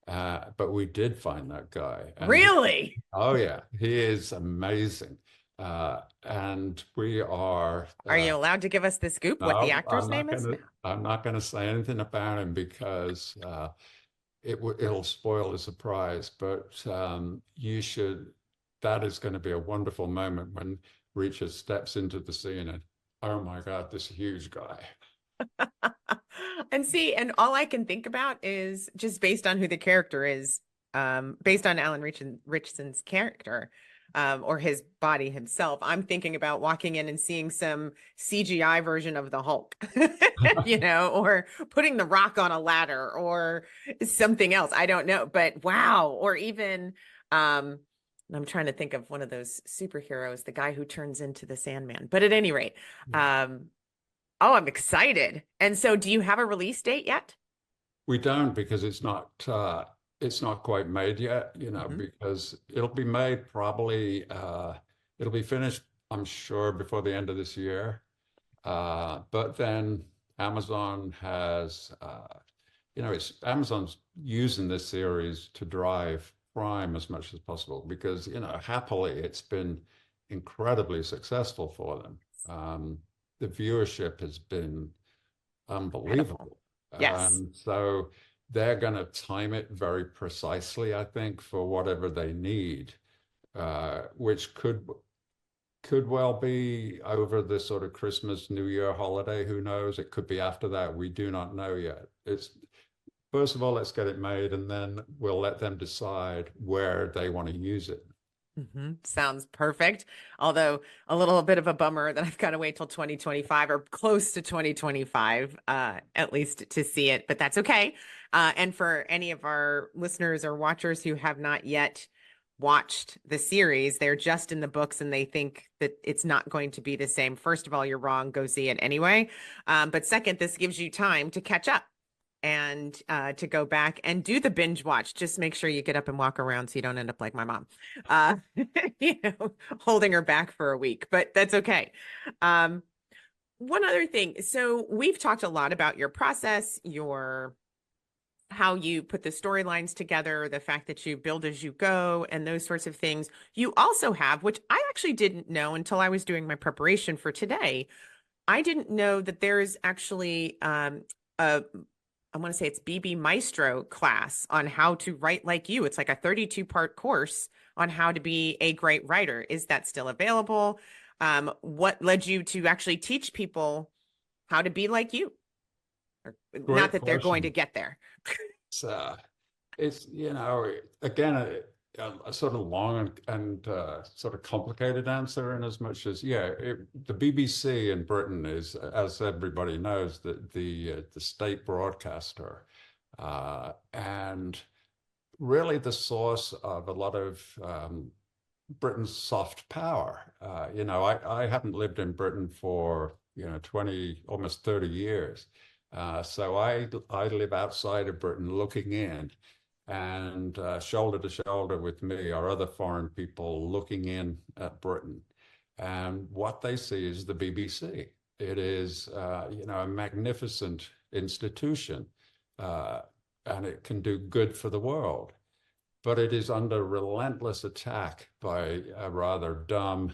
But we did find that guy. Really? Oh, yeah. He is amazing. And we are... Are you allowed to give us the scoop, what the actor's name is? I'm not going to say anything about him, because it'll spoil the surprise. But you should... That is going to be a wonderful moment when Reacher steps into the scene and, oh my God, this huge guy. And all I can think about is, just based on who the character is, based on Alan Richardson's character, or his body himself, I'm thinking about walking in and seeing some CGI version of the Hulk, or putting the Rock on a ladder or something else. I don't know, but wow. Or even, I'm trying to think of one of those superheroes, the guy who turns into the Sandman. But at any rate, I'm excited. And so, do you have a release date yet? We don't, because it's not quite made yet, mm-hmm. Because it'll be made probably, it'll be finished, I'm sure, before the end of this year. But then Amazon has, Amazon's using this series to drive Prime as much as possible, because, happily, it's been incredibly successful for them. The viewership has been unbelievable. Yes. So they're going to time it very precisely, I think, for whatever they need, which could well be over the sort of Christmas, New Year holiday. Who knows? It could be after that. We do not know yet. First of all, let's get it made, and then we'll let them decide where they want to use it. Sounds perfect. Although a little bit of a bummer that I've got to wait till 2025 or close to 2025, at least to see it, but that's okay. And for any of our listeners or watchers who have not yet watched the series, they're just in the books and they think that it's not going to be the same. First of all, you're wrong. Go see it anyway. But second, this gives you time to catch up and to go back and do the binge watch. Just make sure you get up and walk around so you don't end up like my mom, you know, holding her back for a week, but that's okay. One other thing. So we've talked a lot about your process, how you put the storylines together, the fact that you build as you go, and those sorts of things. You also have, which I actually didn't know until I was doing my preparation for today. I didn't know that there's actually I want to say it's BB Maestro class on how to write like you. It's like a 32-part course on how to be a great writer. Is that still available? What led you to actually teach people how to be like you? Or, not that they're going to get there. It's again, a sort of long and sort of complicated answer, in as much as, the BBC in Britain is, as everybody knows, the state broadcaster, and really the source of a lot of Britain's soft power. I haven't lived in Britain for almost 30 years. So I live outside of Britain looking in, and shoulder to shoulder with me are other foreign people looking in at Britain. And what they see is the BBC. It is, a magnificent institution, and it can do good for the world. But it is under relentless attack by a rather dumb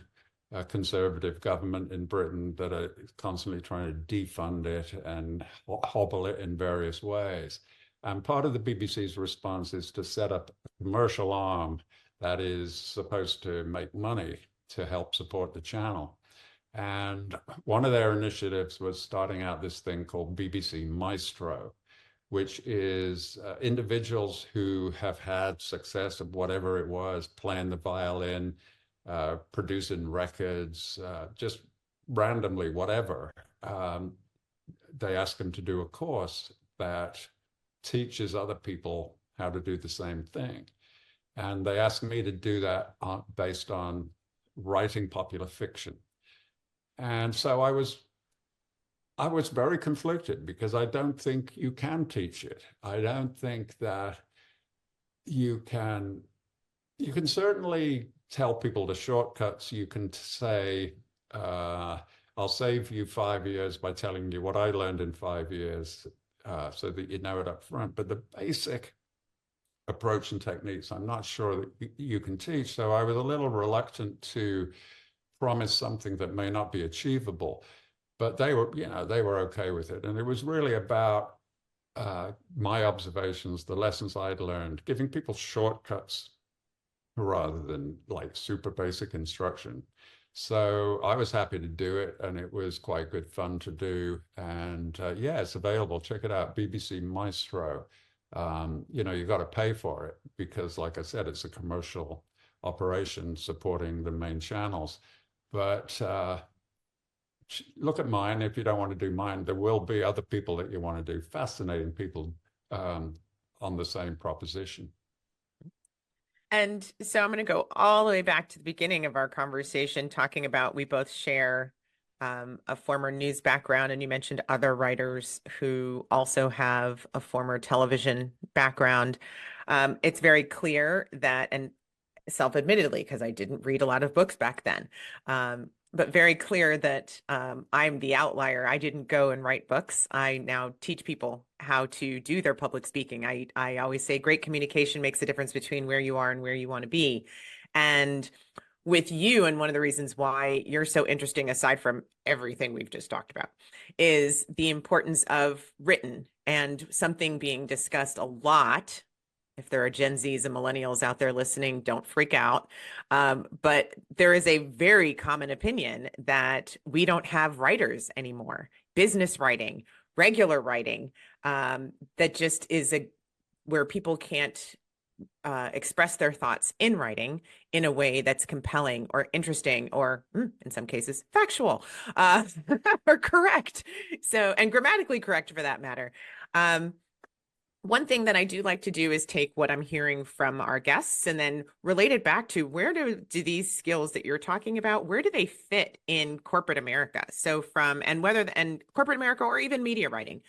conservative government in Britain that are constantly trying to defund it and hobble it in various ways. And part of the BBC's response is to set up a commercial arm that is supposed to make money to help support the channel. And one of their initiatives was starting out this thing called BBC Maestro, which is individuals who have had success of whatever it was, playing the violin, producing records, just randomly, whatever. They ask them to do a course that teaches other people how to do the same thing. And they asked me to do that based on writing popular fiction. And so I was very conflicted, because I don't think you can teach it. I don't think that you can certainly tell people the shortcuts. You can say, I'll save you 5 years by telling you what I learned in 5 years, so that you know it up front. But the basic approach and techniques, I'm not sure that you can teach. So I was a little reluctant to promise something that may not be achievable. But they were okay with it. And it was really about my observations, the lessons I'd learned, giving people shortcuts rather than like super basic instruction. So I was happy to do it, and it was quite good fun to do. And it's available. Check it out, BBC Maestro. You've got to pay for it because, like I said, it's a commercial operation supporting the main channels. But look at mine. If you don't want to do mine, there will be other people that you want to do, fascinating people on the same proposition. And so I'm going to go all the way back to the beginning of our conversation, talking about we both share a former news background, and you mentioned other writers who also have a former television background. It's very clear that, and self-admittedly, because I didn't read a lot of books back then, but very clear that I'm the outlier. I didn't go and write books. I now teach people how to do their public speaking. I always say great communication makes a difference between where you are and where you want to be. And with you, and one of the reasons why you're so interesting, aside from everything we've just talked about, is the importance of written, and something being discussed a lot. If there are Gen Zs and millennials out there listening, don't freak out. But there is a very common opinion that we don't have writers anymore. Business writing, regular writing, that just is where people can't express their thoughts in writing in a way that's compelling or interesting or in some cases factual or correct. So, and grammatically correct for that matter. One thing that I do like to do is take what I'm hearing from our guests and then relate it back to where do these skills that you're talking about, where do they fit in corporate America? So and corporate America or even media writing.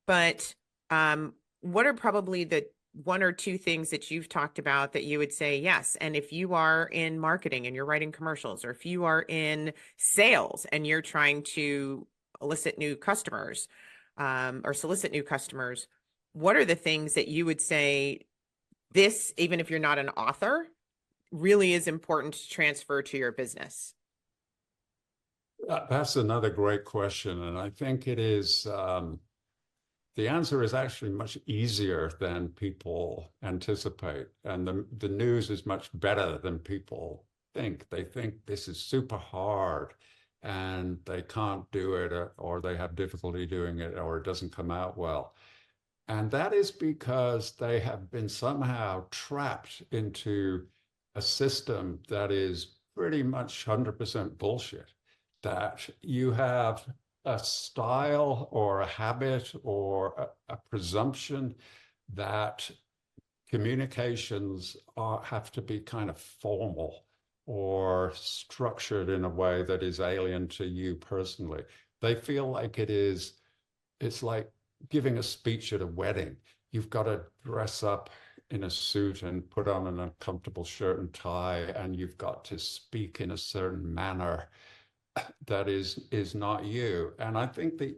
But what are probably the one or two things that you've talked about that you would say, yes, and if you are in marketing and you're writing commercials, or if you are in sales and you're trying to elicit new customers or solicit new customers, what are the things that you would say this, even if you're not an author, really is important to transfer to your business? That's another great question. And I think it is, the answer is actually much easier than people anticipate. And the news is much better than people think. They think this is super hard and they can't do it, or they have difficulty doing it, or it doesn't come out well. And that is because they have been somehow trapped into a system that is pretty much 100% bullshit. That you have a style or a habit or a presumption that communications have to be kind of formal or structured in a way that is alien to you personally. They feel like it's like giving a speech at a wedding. You've got to dress up in a suit and put on an uncomfortable shirt and tie, and you've got to speak in a certain manner that is not you. And I think the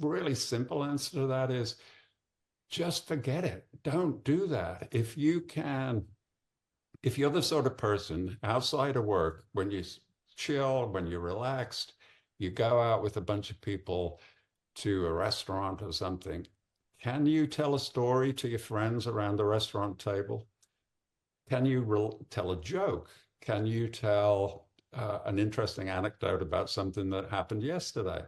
really simple answer to that is just forget it. Don't do that. If you're the sort of person outside of work, when you chill, when you're relaxed, you go out with a bunch of people to a restaurant or something, can you tell a story to your friends around the restaurant table? Can you tell a joke? Can you tell an interesting anecdote about something that happened yesterday?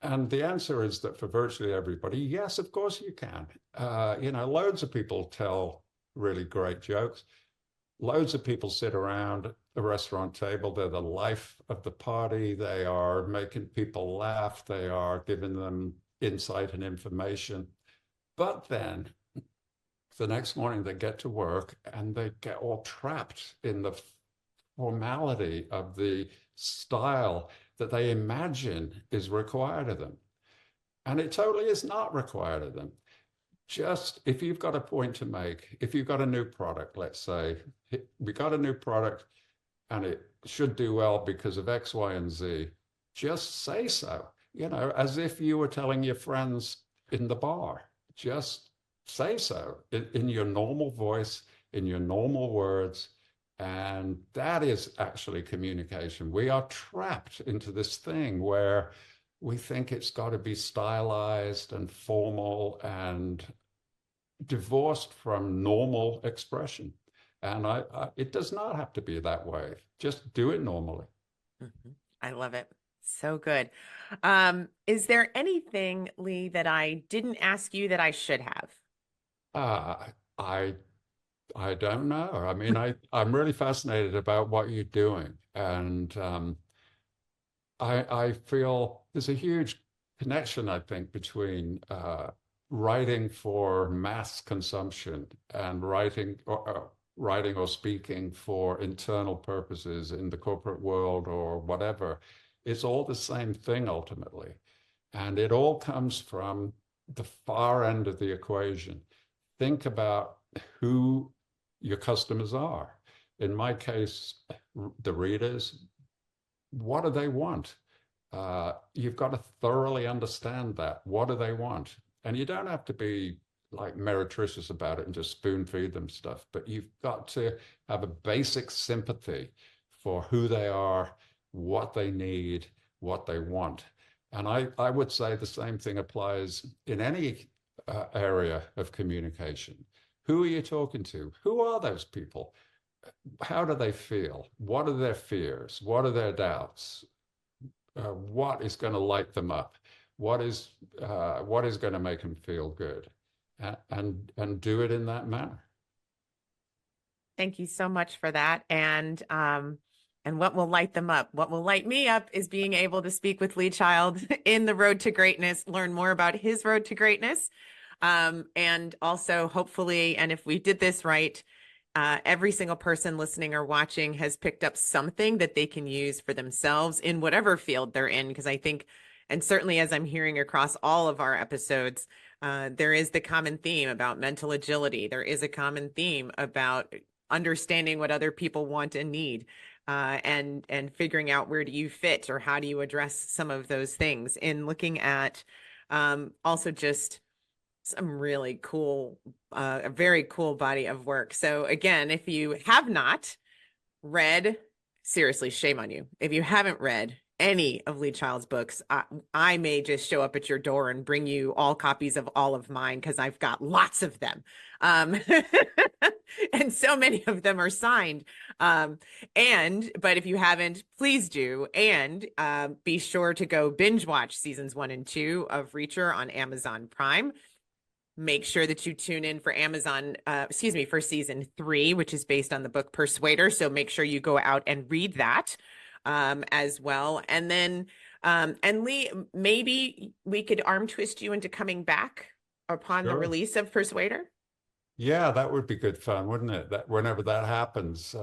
And the answer is that for virtually everybody, yes, of course you can. Loads of people tell really great jokes. Loads of people sit around a restaurant table. They're the life of the party. They are making people laugh. They are giving them insight and information. But then the next morning they get to work and they get all trapped in the formality of the style that they imagine is required of them. And it totally is not required of them. Just if you've got a point to make, if you've got a new product, let's say, we got a new product and it should do well because of X, Y, and Z, just say so, as if you were telling your friends in the bar. Just say so in your normal voice, in your normal words. And that is actually communication. We are trapped into this thing where we think it's got to be stylized and formal and divorced from normal expression. And it does not have to be that way. Just do it normally. Mm-hmm. I love it. So good. Is there anything, Lee, that I didn't ask you that I should have? I don't know. I mean, I'm really fascinated about what you're doing. And I feel there's a huge connection, I think, between writing for mass consumption and writing or speaking for internal purposes in the corporate world or whatever. It's all the same thing ultimately. And it all comes from the far end of the equation. Think about who your customers are. In my case, the readers, what do they want? You've got to thoroughly understand that. What do they want? And you don't have to be like meretricious about it and just spoon feed them stuff, but you've got to have a basic sympathy for who they are, what they need, what they want. And I would say the same thing applies in any area of communication. Who are you talking to? Who are those people? How do they feel? What are their fears? What are their doubts? What is going to light them up? What is going to make them feel good? And do it in that manner. Thank you so much for that. And what will light them up? What will light me up is being able to speak with Lee Child in the road to greatness, learn more about his road to greatness. And also hopefully, and if we did this right, every single person listening or watching has picked up something that they can use for themselves in whatever field they're in. Because I think, and certainly as I'm hearing across all of our episodes, there is the common theme about mental agility. There is a common theme about understanding what other people want and need, and figuring out where do you fit or how do you address some of those things, in looking at also just some really cool, a very cool body of work. So again, if you have not read, seriously, shame on you. If you haven't read any of Lee Child's books, I may just show up at your door and bring you all copies of all of mine, because I've got lots of them. And so many of them are signed. But if you haven't, please do. And be sure to go binge watch seasons 1 and 2 of Reacher on Amazon Prime. Make sure that you tune in for for season 3, which is based on the book Persuader. So make sure you go out and read that as well. And then, and Lee, maybe we could arm twist you into coming back upon the release of Persuader. Yeah, that would be good fun, wouldn't it? That whenever that happens,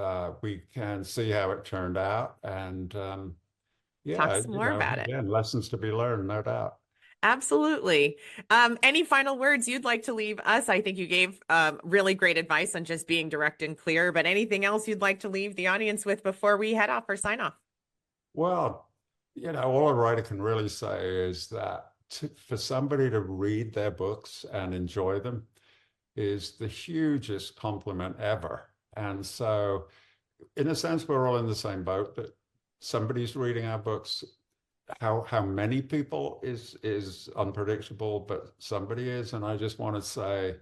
we can see how it turned out, and talk some more about it. Again, lessons to be learned, no doubt. Absolutely. Any final words you'd like to leave us? I think you gave really great advice on just being direct and clear, but anything else you'd like to leave the audience with before we head off or sign off? Well, all a writer can really say is that for somebody to read their books and enjoy them is the hugest compliment ever. And so, in a sense, we're all in the same boat, that somebody's reading our books. How many people is unpredictable, but somebody is. And I just want to say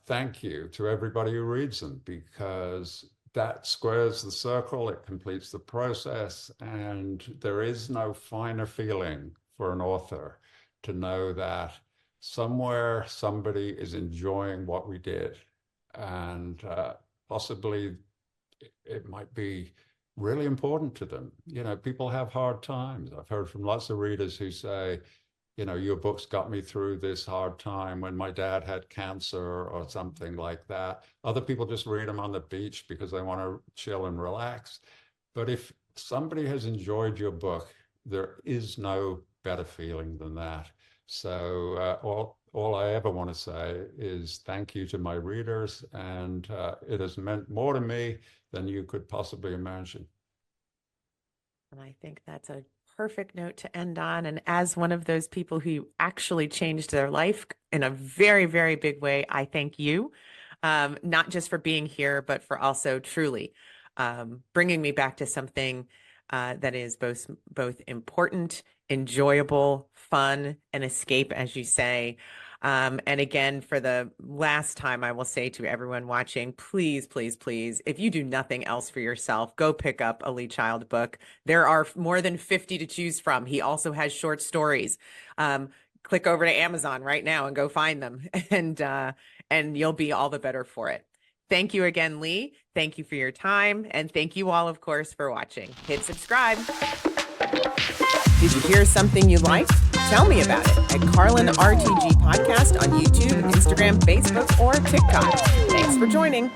thank you to everybody who reads them, because that squares the circle, it completes the process, and there is no finer feeling for an author to know that somewhere somebody is enjoying what we did, and possibly it might be really important to them. People have hard times. I've heard from lots of readers who say, your books got me through this hard time when my dad had cancer or something like that. Other people just read them on the beach because they want to chill and relax. But if somebody has enjoyed your book, there is no better feeling than that. So all I ever want to say is thank you to my readers, and it has meant more to me than you could possibly imagine. And I think that's a perfect note to end on. And as one of those people who actually changed their life in a very, very big way, I thank you, not just for being here, but for also truly bringing me back to something that is both important, enjoyable, fun, and escape, as you say. And again, for the last time, I will say to everyone watching, please, please, please, if you do nothing else for yourself, go pick up a Lee Child book. There are more than 50 to choose from. He also has short stories. Click over to Amazon right now and go find them, and you'll be all the better for it. Thank you again, Lee. Thank you for your time. And thank you all, of course, for watching. Hit subscribe. Did you hear something you liked? Tell me about it at Carlin RTG Podcast on YouTube, Instagram, Facebook, or TikTok. Thanks for joining.